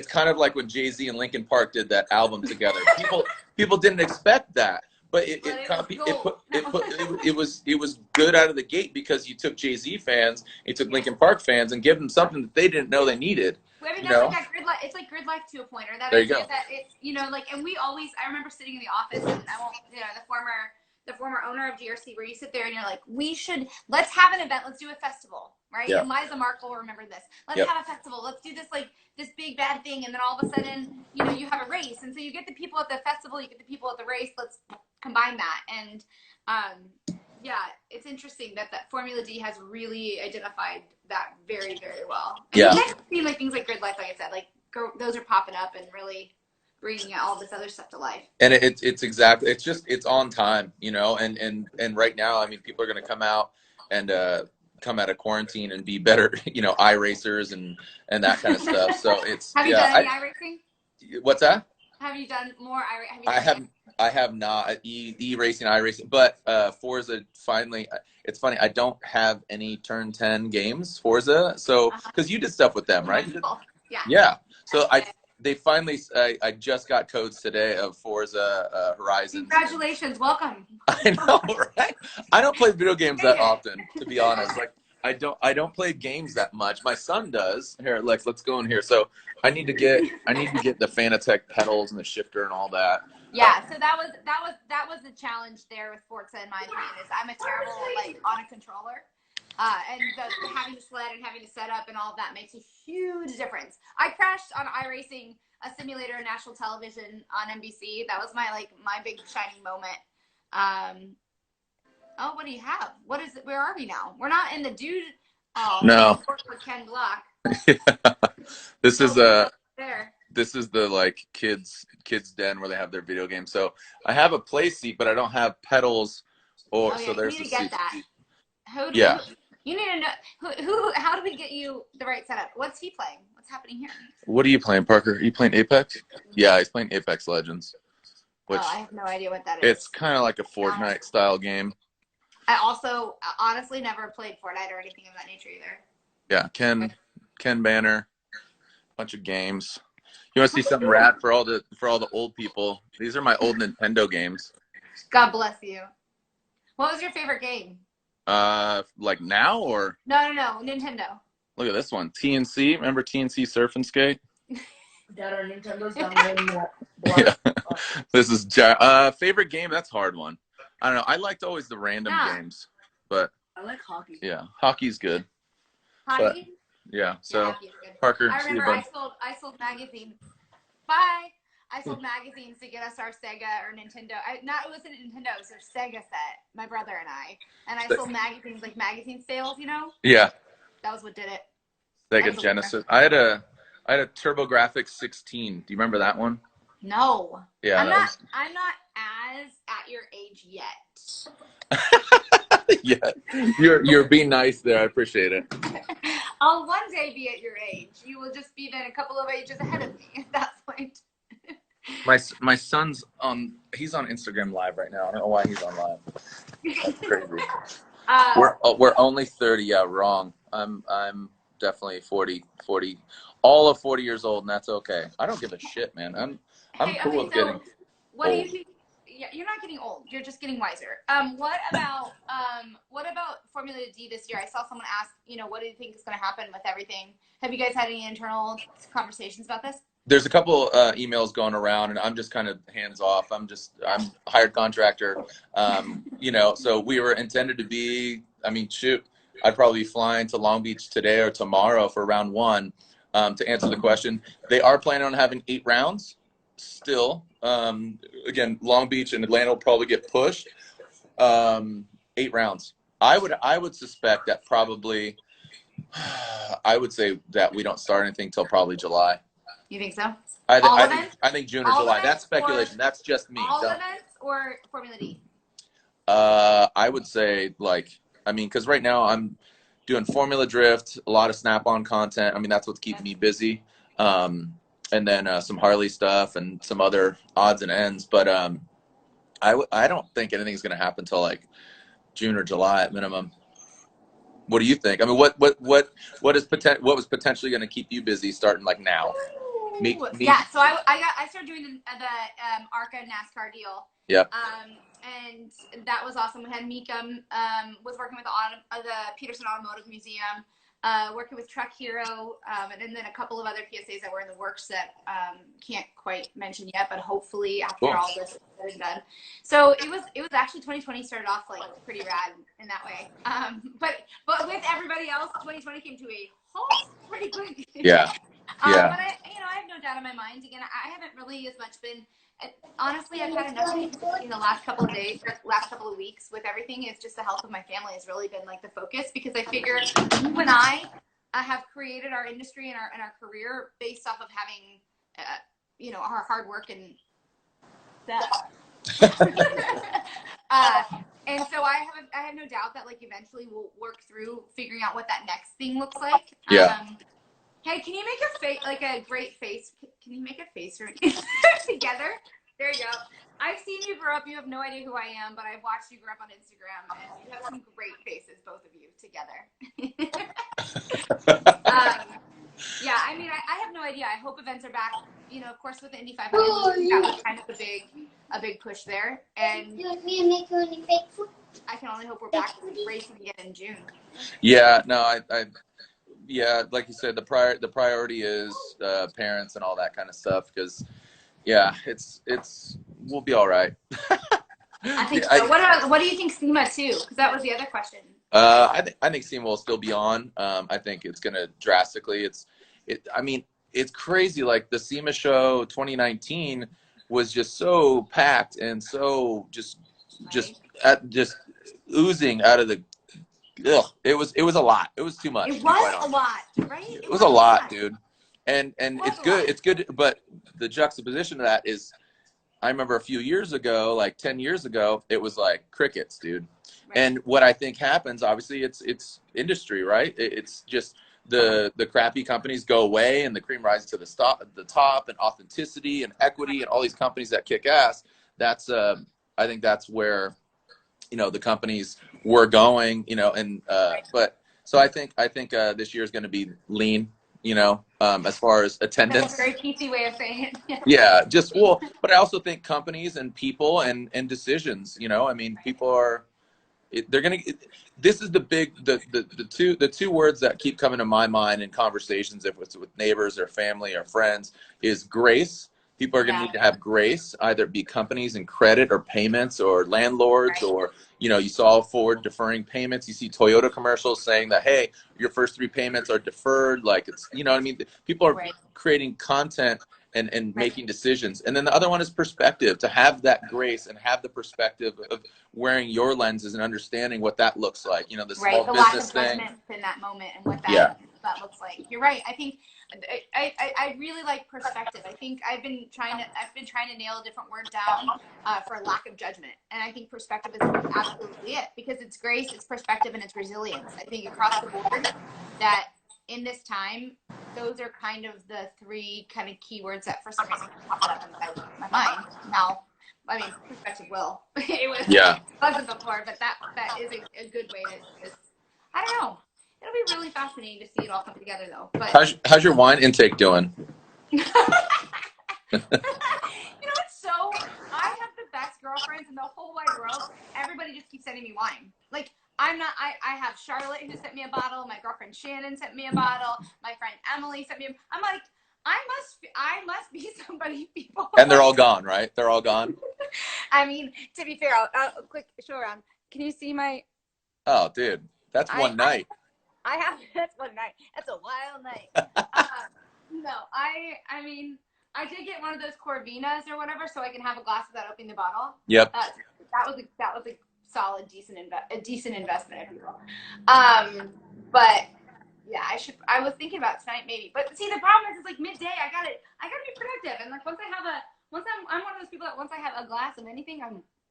A: kind of like when Jay-Z and Linkin Park did that album together. People didn't expect that,
B: But it was good out of the gate because you took Jay-Z fans, you took Linkin Park fans, and give them something that they didn't know they needed.
A: I mean, that's like that grid life. It's like grid life to a point, or that
B: there you
A: idea
B: go.
A: that it's, you know, like, and we always, I remember sitting in the office, and I won't, you know, the former owner of GRC, where you sit there and you're like, let's have an event, let's do a festival, right?
B: Yeah.
A: And Liza Mark will remember this. Let's
B: Yep.
A: have a festival. Let's do this, like, this big bad thing, and then all of a sudden, you know, you have a race, and so you get the people at the festival, you get the people at the race. Let's combine that, and yeah, it's interesting that Formula D has really identified that very, very well. And
B: Yeah.
A: you guys see like things like grid life, like I said, like those are popping up and really bringing all this other stuff to life.
B: And it's on time, you know, and right now, I mean, people are going to come out and come out of quarantine and be better, you know, iRacers and that kind of stuff. So it's
A: Have you done any iRacing?
B: What's that?
A: Have you done more iRacing?
B: I have not e-racing, iRacing, but Forza finally. It's funny. I don't have any Turn 10 games, Forza. So because you did stuff with them, right?
A: Yeah.
B: Yeah. So they finally. I just got codes today of Forza Horizon.
A: Congratulations, welcome.
B: I know, right? I don't play video games that often, to be honest. Like I don't play games that much. My son does. Here, Lex, let's go in here. So I need to get the Fanatec pedals and the shifter and all that.
A: Yeah, so that was the challenge there with Forza, in my opinion. Is I'm a terrible like on a controller, and having to sled and having to set up and all of that makes a huge difference. I crashed on iRacing, a simulator on national television on NBC. That was my big shining moment. Oh, what do you have? What is it? Where are we now? We're not in the dude. Oh,
B: no.
A: For Ken Block.
B: Yeah. This is
A: there.
B: This is the like kids den where they have their video games. So I have a play seat, but I don't have pedals. So there's
A: you need to get that. You need to know who. How do we get you the right setup? What's he playing? What's happening here?
B: What are you playing, Parker? Are you playing Apex? Yeah, he's playing Apex Legends. Which
A: I have no idea what that is.
B: It's kind of like a Fortnite style game.
A: I also honestly never played Fortnite or anything of that nature either.
B: Yeah, Ken Banner, bunch of games. You want to see something rad for all the old people? These are my old Nintendo games.
A: God bless you. What was your favorite game?
B: Like now or?
A: No, Nintendo.
B: Look at this one, TNC. Remember TNC Surf and Skate?
C: That our Nintendo's not
B: Yeah. This is favorite game. That's a hard one. I don't know. I liked always the random games, but
C: I like hockey.
B: Yeah, hockey's good.
A: Hockey?
B: But, yeah. So Parker,
A: I remember I sold magazines. Bye. I sold magazines to get us our Sega or Nintendo. It wasn't Nintendo, it was a Sega set, my brother and I sold magazines, like magazine sales, you know?
B: Yeah.
A: That was what did it.
B: Sega Genesis. I had a TurboGrafx 16. Do you remember that one?
A: No.
B: Yeah.
A: I'm not as at your age yet.
B: Yeah. You're being nice there. I appreciate it.
A: I'll one day be at your age. You will just be then a couple of ages ahead of me at that point.
B: My son's he's on Instagram Live right now. I don't know why he's on live. That's crazy. We're only 30. Yeah, wrong. I'm definitely 40, all of 40 years old, and that's okay. I don't give a shit, man. I'm cool with getting
A: what old. Do you think? Yeah, you're not getting old. You're just getting wiser. What about Formula D this year? I saw someone ask, what do you think is going to happen with everything? Have you guys had any internal conversations about this?
B: There's a couple emails going around, and I'm just kind of hands off. I'm a hired contractor. So we were intended to be. I mean, shoot, I'd probably be flying to Long Beach today or tomorrow for round 1. To answer the question, they are planning on having 8 rounds. Still, again, Long Beach and Atlanta will probably get pushed. 8 rounds. I would suspect that probably. I would say that we don't start anything till probably July.
A: You think so?
B: I think June or July. That's speculation. That's just me.
A: All events or Formula D?
B: I would say because right now I'm doing Formula Drift, a lot of Snap-on content. I mean, that's what's keeping me busy. And then some Harley stuff and some other odds and ends. But I don't think anything's going to happen until June or July at minimum. What do you think? I mean, what was potentially going to keep you busy starting now? Me?
A: Yeah, so I started doing the ARCA NASCAR deal.
B: Yep.
A: and that was awesome. We had Mika was working with the Peterson Automotive Museum, working with Truck Hero, and then a couple of other PSAs that were in the works that can't quite mention yet, but hopefully after all this is done. So it was actually 2020 started off like pretty rad in that way. But with everybody else, 2020 came to a halt pretty quick.
B: Yeah. Yeah.
A: But I have no doubt in my mind. Again, I haven't really as much been. Honestly, I've had enough in the last couple of days, last couple of weeks with everything. It's just the health of my family has really been like the focus, because I figure you and I have created our industry and our career based off of having, our hard work and that. And so I have no doubt that like eventually we'll work through figuring out what that next thing looks like.
B: Yeah.
A: Hey, can you make a face, like a great face? Can you make a face for me together? There you go. I've seen you grow up. You have no idea who I am, but I've watched you grow up on Instagram, and you have some great faces, both of you together. Yeah, I mean, I have no idea. I hope events are back. Of course, with the Indy 500, that was kind of a big push there. And I can only hope we're back racing again in June.
B: Yeah, no, yeah, like you said, the priority is parents and all that kind of stuff, because we'll be all right.
A: I think so. What do you think SEMA too? Because that was the other question.
B: I think SEMA will still be on. I think it's going to drastically. I mean, it's crazy. Like the SEMA show 2019 was just so packed and so just oozing out of the. Ugh, it was a lot. It was too much.
A: It was a lot, right?
B: It was a lot, dude. And it's good. It's good. But the juxtaposition of that is, I remember a few years ago, like 10 years ago, it was like crickets, dude. Right. And what I think happens, obviously, it's industry, right? It's just the crappy companies go away and the cream rises to the top, and authenticity and equity and all these companies that kick ass. That's I think that's where the companies were going, but so I think this year is going to be lean, as far as attendance.
A: That's a very PC way of saying it.
B: Yeah, but I also think companies and people and decisions, I mean, people are, they're going to, this is the two words that keep coming to my mind in conversations, if it's with neighbors or family or friends, is grace. People are going to need to have grace, either it be companies and credit or payments or landlords, right. Or, you saw Ford deferring payments. You see Toyota commercials saying that, hey, your first 3 payments are deferred. Like it's, what I mean? People are creating content and making decisions. And then the other one is perspective, to have that grace and have the perspective of wearing your lenses and understanding what that looks like. The small business thing.
A: In that moment and what that looks like. You're right. I think I really like perspective. I think I've been trying to nail a different word down for lack of judgment. And I think perspective is absolutely it, because it's grace, it's perspective, and it's resilience. I think across the board that in this time, those are kind of the 3 kind of keywords that for some reason popped up in my mind. Now, I mean, perspective will. It wasn't before, but that is a good way to just, I don't know. It'll be really fascinating to see it all come together, though. But
B: how's your wine intake doing?
A: I have the best girlfriends in the whole wide world. Everybody just keeps sending me wine. Like, I have Charlotte who sent me a bottle. My girlfriend Shannon sent me a bottle. My friend Emily sent me I'm like, I must be somebody people.
B: And they're all gone, right? They're all gone.
A: I mean, to be fair, I'll quick show around. Can you see my?
B: Oh, dude, that's one night.
A: That's one night. That's a wild night. No, I mean, I did get one of those Corvinas or whatever, so I can have a glass without opening the bottle.
B: Yep.
A: That was a solid, decent investment, if you will. But yeah, I was thinking about tonight maybe. But see, the problem is, it's like midday. I gotta be productive, and like I'm one of those people that once I have a glass of anything,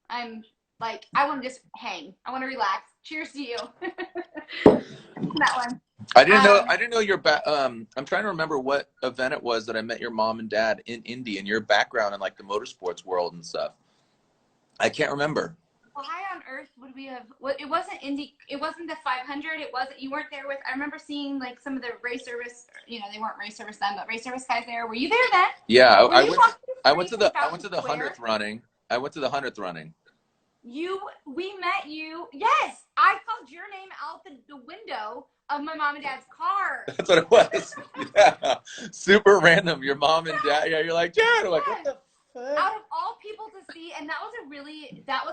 A: I'm like, I want to just hang. I want to relax. Cheers to you. That one.
B: I didn't know your I'm trying to remember what event it was that I met your mom and dad in Indy, and your background in like the motorsports world and stuff. I can't remember.
A: Why on earth would we have? Well, it wasn't Indy. It wasn't the 500. It wasn't. You weren't there with. I remember seeing like some of the race service. They weren't race service then, but race service guys there. Were you there then?
B: Yeah, I went to the 100th running. I went to the 100th running.
A: we met you. Yes, I called your name out the window of my mom and dad's car.
B: That's what it was. Yeah, super random. Your mom and dad. Yeah, you're like, Jarod. Like, what the fuck?
A: Out of all people to see, and that was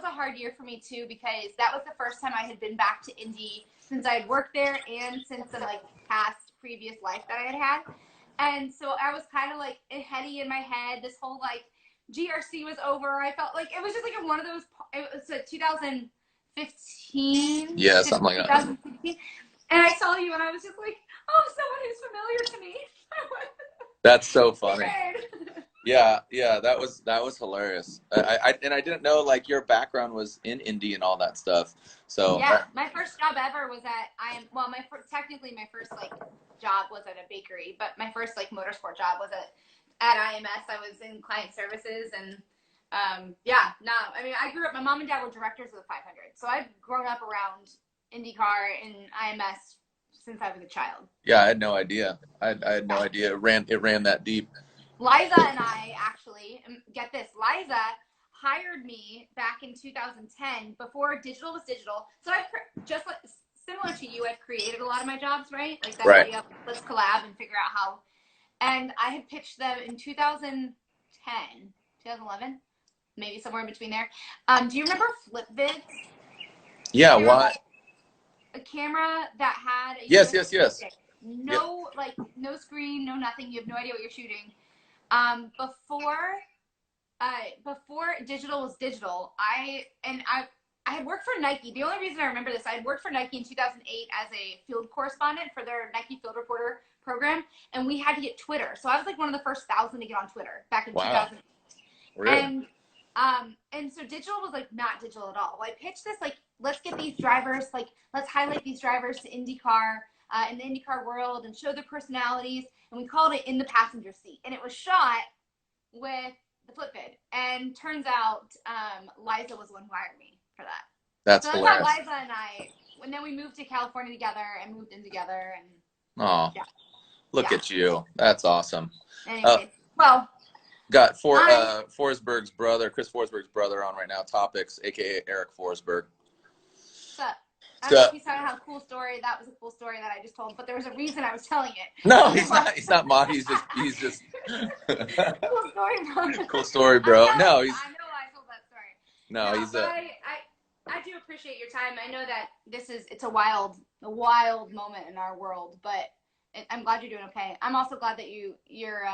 A: a hard year for me too, because that was the first time I had been back to Indy since I had worked there and since some like past previous life that I had had. And so I was kind of like heady in my head. This whole like GRC was over. I felt like it was just like one of those. It was 2015.
B: Yeah, something like that.
A: 2016. And I saw you, and I was just like, oh, someone who's familiar to me.
B: That's so funny. Yeah, that was hilarious. I didn't know like your background was in Indy and all that stuff. So
A: yeah, my first job ever was at technically my first like job was at a bakery, but my first like motorsport job was at IMS. I was in client services, and I mean, I grew up. My mom and dad were directors of the 500, so I've grown up around IndyCar and IMS since I was a child.
B: Yeah, I had no idea. I had no idea it ran that deep.
A: Liza and I actually, get this, Liza hired me back in 2010 before digital was digital. So I just like similar to you, I've created a lot of my jobs, right? Like that
B: Right.
A: idea of let's collab and figure out how. And I had pitched them in 2010, 2011, maybe somewhere in between there. Do you remember FlipVids?
B: Yeah, why?
A: A camera that had a
B: Yes.
A: no like no screen, no nothing. You have no idea what you're shooting. Before digital was digital, I had worked for Nike. The only reason I remember this, I had worked for Nike in 2008 as a field correspondent for their Nike Field Reporter program, and we had to get Twitter. So I was like one of the first 1,000 to get on Twitter back in 2008.
B: Really?
A: And so digital was like not digital at all. Well, I pitched this like, let's get these drivers, like let's highlight these drivers to IndyCar, in the IndyCar world, and show their personalities. And we called it In the Passenger Seat, and it was shot with the FlipVid. And turns out Liza was the one who hired me for that.
B: That's
A: so
B: hilarious.
A: That's how Liza and I, and then we moved to California together and moved in together. And
B: look at you. That's awesome.
A: Anyway, well.
B: Got Forsberg's brother, Chris Forsberg's brother, on right now. Topics, aka Eric Forsberg.
A: What's up? I don't know if you saw how cool story. That was a cool story that I just told, but there was a reason I was telling it.
B: No, he's not. He's not mod. He's just.
A: Cool story, bro.
B: Cool story, bro.
A: I know I told that story.
B: No, he's
A: but I do appreciate your time. I know that it's a wild moment in our world, but I'm glad you're doing okay. I'm also glad that you're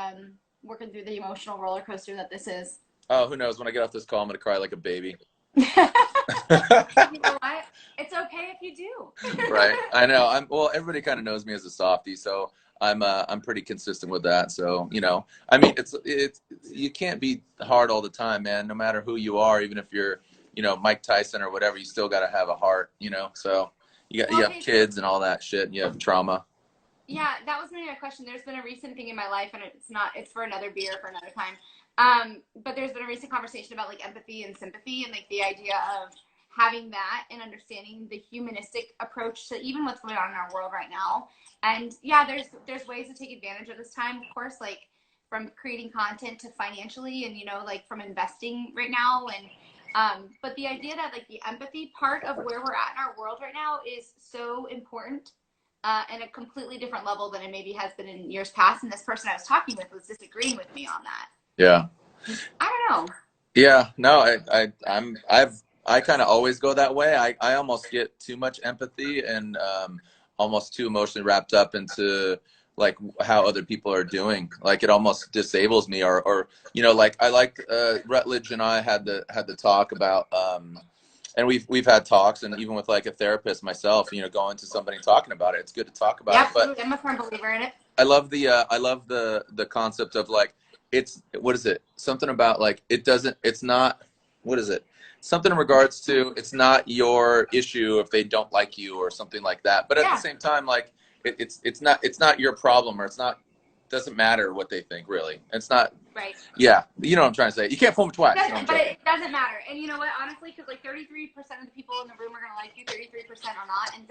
A: working through the emotional roller coaster that this is.
B: Oh, who knows? When I get off this call, I'm gonna cry like a baby.
A: You know what? It's okay if you do.
B: Right. I know. Well, everybody kind of knows me as a softie, so I'm pretty consistent with that. So, I mean, it's you can't be hard all the time, man. No matter who you are, even if you're, Mike Tyson or whatever, you still got to have a heart, So you have kids and all that shit. And you have trauma.
A: Yeah, that was my question. There's been a recent thing in my life, and it's for another beer for another time. But there's been a recent conversation about like empathy and sympathy, and like the idea of having that and understanding the humanistic approach to even what's going on in our world right now. And yeah, there's ways to take advantage of this time, of course, like from creating content to financially, and like from investing right now. And but the idea that like the empathy part of where we're at in our world right now is so important. And a completely different level than it maybe has been in years past. And this person I was talking with was disagreeing with me on that.
B: Yeah.
A: I don't know.
B: Yeah. No, I kind of always go that way. I almost get too much empathy and almost too emotionally wrapped up into like how other people are doing. Like it almost disables me or like I liked Rutledge and I had the talk about and we've had talks, and even with like a therapist myself, going to somebody and talking about it. It's good to talk about it.
A: But I'm a firm believer in it.
B: I love the concept of like what is it? Something about like it's not what is it? Something in regards to it's not your issue if they don't like you or something like that. But at the same time, like it's not your problem, or doesn't matter what they think, really. It's not.
A: Right.
B: Yeah, you know what I'm trying to say. You can't fool them twice.
A: But it doesn't matter. And you know what? Honestly, because like 33% of the people in the room are gonna like you, 33% are not, and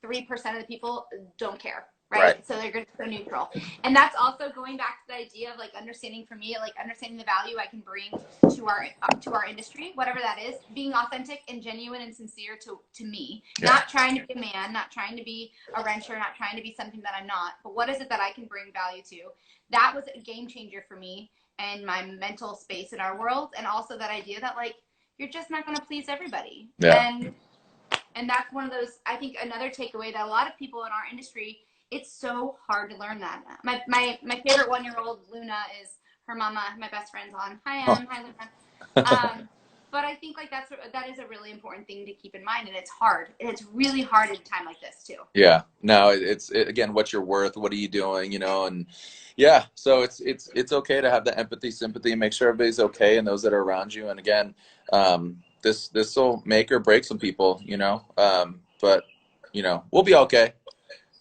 A: 3% of the people don't care. Right. So they're going to go neutral. And that's also going back to the idea of like understanding, for me, like understanding the value I can bring to our industry, whatever that is, being authentic and genuine and sincere to me, not trying to be a man, not trying to be a wrencher, not trying to be something that I'm not, but what is it that I can bring value to? That was a game changer for me and my mental space in our world. And also that idea that like, you're just not going to please everybody. And that's one of those, I think another takeaway that a lot of people in our industry, it's so hard to learn that. My favorite 1-year-old, Luna, is her mama, my best friend's on. Hi, Luna. But I think like that is a really important thing to keep in mind, and it's hard. And it's really hard at a time like this too.
B: Yeah. No, it's again, what's your worth? What are you doing? You know, and so it's okay to have the empathy, sympathy, and make sure everybody's okay and those that are around you. And again, this will make or break some people, you know. But you know, we'll be okay.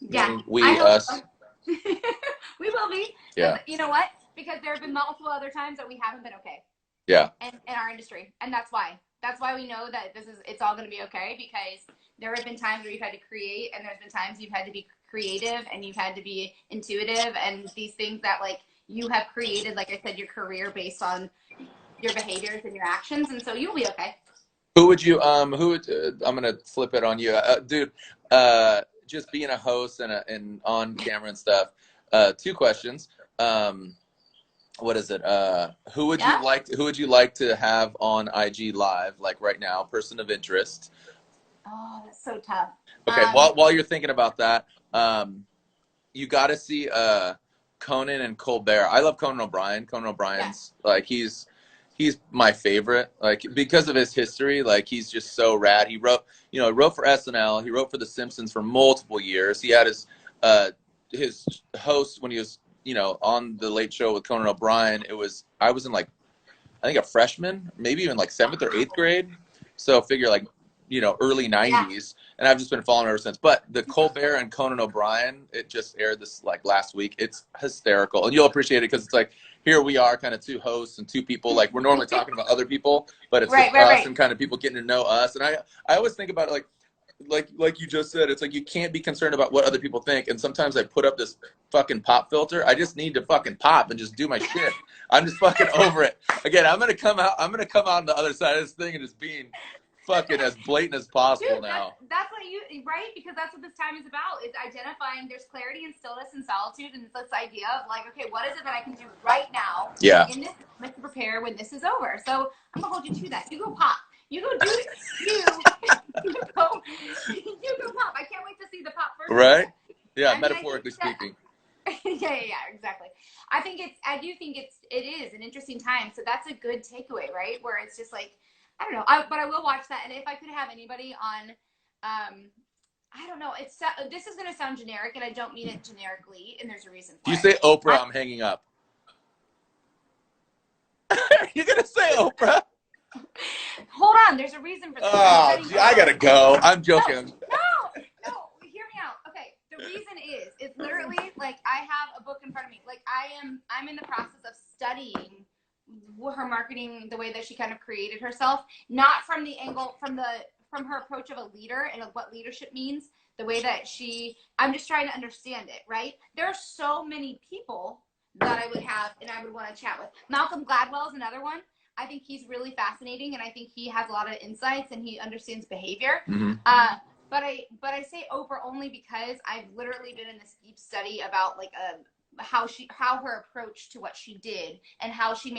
A: Yeah,
B: Us.
A: So. We will be.
B: Yeah.
A: You know what? Because there have been multiple other times that we haven't been okay.
B: Yeah.
A: In our industry, and that's why we know that it's all going to be okay, because there have been times where you've had to create, and there's been times you've had to be creative, and you've had to be intuitive, and these things that like you have created, like I said, your career based on your behaviors and your actions, and so you'll be okay.
B: Who would I'm gonna flip it on you, dude. Just being a host and on camera and stuff. 2 questions. What is it? Who would you like to have on IG Live, like right now, person of interest?
A: Oh, that's so tough.
B: Okay, while you're thinking about that, you got to see Conan and Colbert. I love Conan O'Brien. Conan O'Brien's like he's my favorite, like because of his history. Like he's just so rad. He wrote for SNL. He wrote for The Simpsons for multiple years. He had his host when he was on the Late Show with Conan O'Brien. I was in like, I think a freshman, maybe even like 7th or 8th grade. So figure like, early 90s. And I've just been following ever since. But the Colbert and Conan O'Brien, it just aired this like last week. It's hysterical. And you'll appreciate it because it's like, here we are kind of 2 hosts and 2 people. Like we're normally talking about other people, but it's us and kind of people getting to know us. And I always think about it like you just said, it's like you can't be concerned about what other people think. And sometimes I put up this fucking pop filter. I just need to fucking pop and just do my shit. I'm just fucking over it. Again, I'm gonna come out on the other side of this thing and just being fucking as blatant as possible. Dude, now
A: that's what right, because that's what this time is about, is identifying there's clarity and stillness and solitude, and it's this idea of like, okay, what is it that I can do right now in this moment to prepare when this is over? So I'm gonna hold you to that. You go pop. You go do it. You go pop. I can't wait to see the pop first.
B: Right? Yeah, metaphorically speaking.
A: Yeah, exactly. I do think it is an interesting time. So that's a good takeaway, right? Where it's just like, I don't know, but I will watch that. And if I could have anybody on, I don't know, this is going to sound generic, and I don't mean it generically, and there's a reason for it.
B: You say Oprah, I'm hanging up. You're going to say Oprah?
A: Hold on, there's a reason for this.
B: Oh, gee, I gotta go. I'm joking.
A: No, hear me out. Okay, the reason is literally like I have a book in front of me. Like I'm in the process of studying her marketing, the way that she kind of created herself, not from the angle from her approach of a leader and of what leadership means, the way that I'm just trying to understand it, right? There are so many people that I would have and I would want to chat with. Malcolm Gladwell is another one. I think he's really fascinating, and I think he has a lot of insights, and he understands behavior.
B: Mm-hmm.
A: But I say Oprah only because I've literally been in this deep study about like how her approach to what she did, and how she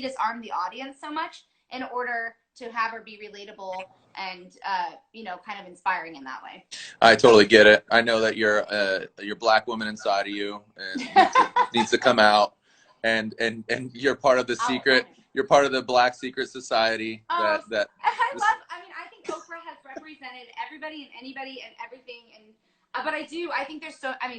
A: disarmed the audience so much in order to have her be relatable and kind of inspiring in that way.
B: I totally get it. I know that you're Black woman inside of you, and needs to come out, and you're part of the secret. You're part of the Black secret society. I think Oprah has represented everybody and anybody and everything. And but I think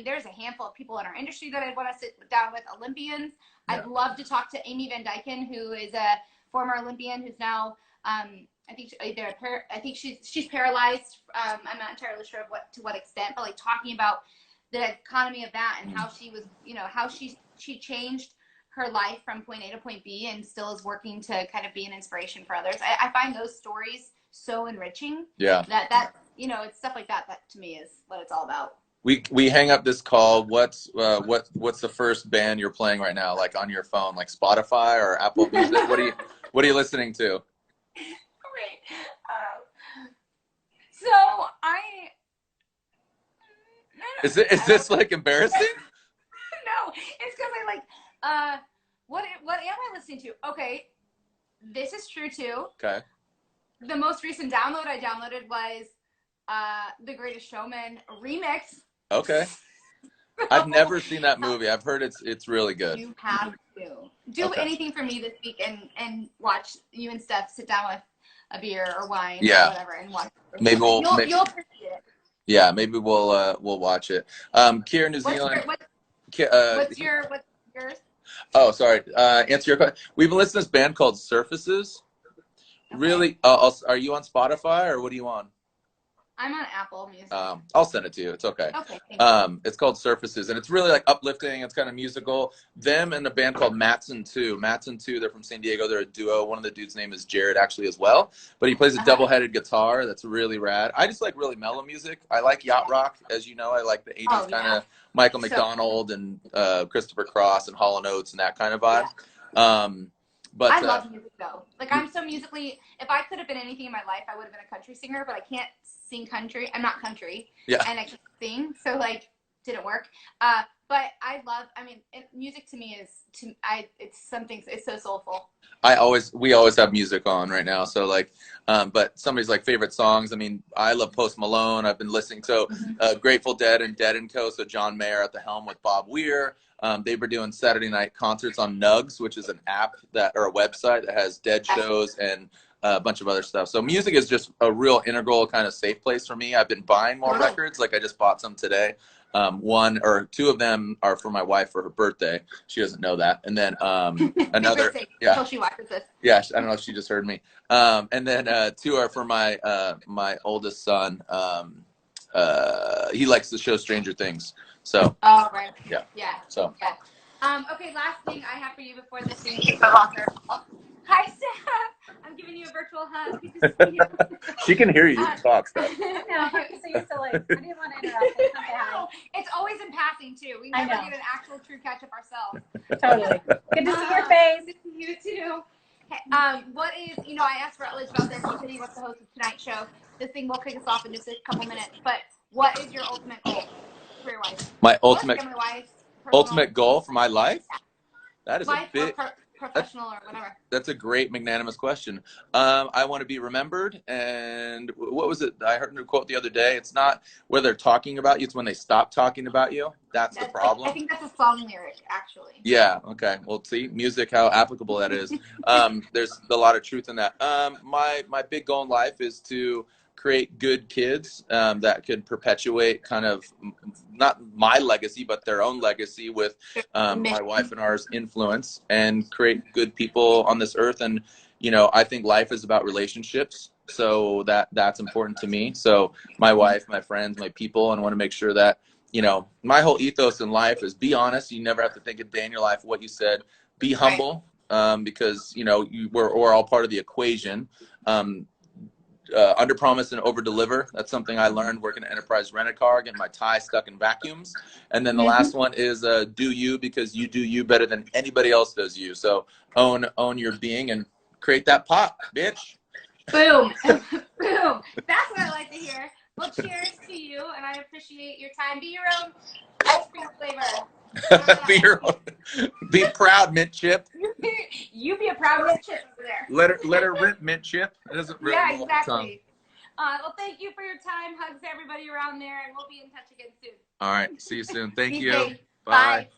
B: there's a handful of people in our industry that I'd want to sit down with. Olympians. Yeah. I'd love to talk to Amy Van Dyken, who is a former Olympian who's now I think she's paralyzed. I'm not entirely sure to what extent, but like talking about the economy of that and how she was, how she changed her life from point A to point B and still is working to kind of be an inspiration for others. I find those stories so enriching. Yeah.
A: you know, it's stuff like that. That to me is what it's all about.
B: We hang up this call. What's the first band you're playing right now? Like on your phone, like Spotify or Apple Music? What are you listening to?
A: Wait. So
B: Is this like embarrassing?
A: No, it's because I like what am I listening to? Okay, this is true too.
B: Okay.
A: The most recent download I downloaded was The Greatest Showman remix.
B: Okay. I've never seen that movie. I've heard it's really good.
A: You have to do anything for me this week and watch you and Steph sit down with a beer or wine or whatever and watch.
B: Maybe
A: you'll appreciate it.
B: Yeah, maybe we'll watch it. Kier, New Zealand.
A: What's yours?
B: Oh, sorry. Answer your question. We've been listening to this band called Surfaces. Okay. Really? Are you on Spotify or what are you on?
A: I'm on Apple Music.
B: I'll send it to you. It's okay.
A: Okay. Thank you.
B: It's called Surfaces, and it's really like uplifting. It's kind of musical. Them and a band called Matson 2. Matson 2. They're from San Diego. They're a duo. One of the dudes' name is Jarod, actually, as well. But he plays a double-headed guitar. That's really rad. I just like really mellow music. I like yacht rock, as you know. I like the 80s kind of Michael McDonald and Christopher Cross and Hall & Oates and that kind of vibe.
A: Yeah. But I love music though. Like I'm so musically. If I could have been anything in my life, I would have been a country singer. But I can't sing country. I'm not country. Yeah. And I can't sing, so like didn't work. But I love. I mean, music to me is it's something. It's so soulful.
B: We always have music on right now. So like, but somebody's like favorite songs. I mean, I love Post Malone. I've been listening to Grateful Dead and Dead & Co. So John Mayer at the helm with Bob Weir. They were doing Saturday night concerts on Nugs, which is an app or a website that has Dead shows and a bunch of other stuff. So music is just a real integral kind of safe place for me. I've been buying more records. Like I just bought some today. One or two of them are for my wife for her birthday. She doesn't know that. And then another,
A: until she watches this.
B: Yeah, I don't know if she just heard me. And then two are for my my oldest son. He likes the show Stranger Things. So.
A: Oh right.
B: Yeah.
A: Yeah.
B: So.
A: Yeah. Okay. Last thing I have for you before this thing goes off. Hi, Steph. I'm giving you a virtual hug. Good to see you.
B: She can hear you talk, Steph.
D: No, I'm so used to like, I didn't want to interrupt.
A: It's always in passing too. We never get an actual true catch up ourselves.
D: Totally. Good to see your face.
A: Good to see you too. Okay, what is, I asked Rutledge about this. He said he wants to host a Tonight Show. This thing will kick us off in just a couple minutes. But what is your ultimate goal career-wise?
B: My ultimate goal for my life? That is
A: life
B: a big...
A: professional or whatever.
B: That's a great magnanimous question. I want to be remembered, and what was it? I heard a quote the other day. It's not where they're talking about you; it's when they stop talking about you. That's the problem.
A: I think that's a song lyric, actually.
B: Yeah. Okay. Well, see, music, how applicable that is. There's a lot of truth in that. My big goal in life is to create good kids that could perpetuate kind of not my legacy, but their own legacy with my wife and ours influence and create good people on this earth. And, I think life is about relationships. So that's important to me. So my wife, my friends, my people, and I want to make sure that, my whole ethos in life is be honest. You never have to think a day in your life what you said. Be humble because, we're all part of the equation. Under promise and over deliver. That's something I learned working at Enterprise Rent-A-Car, getting my tie stuck in vacuums. And then the last one is do you, because you do you better than anybody else does you. So own your being and create that pop, bitch.
A: Boom. Boom. That's what I like to hear. Well, cheers to you, and I appreciate your time. Be your own ice cream flavor.
B: Be proud, Mint Chip.
A: You be a proud Mint Chip over there.
B: Let her rip, Mint Chip. It doesn't really
A: exactly. Well, thank you for your time. Hugs to everybody around there, and we'll be in touch again soon.
B: All right. See you soon. Thank you.
A: Safe.
B: Bye.
A: Bye.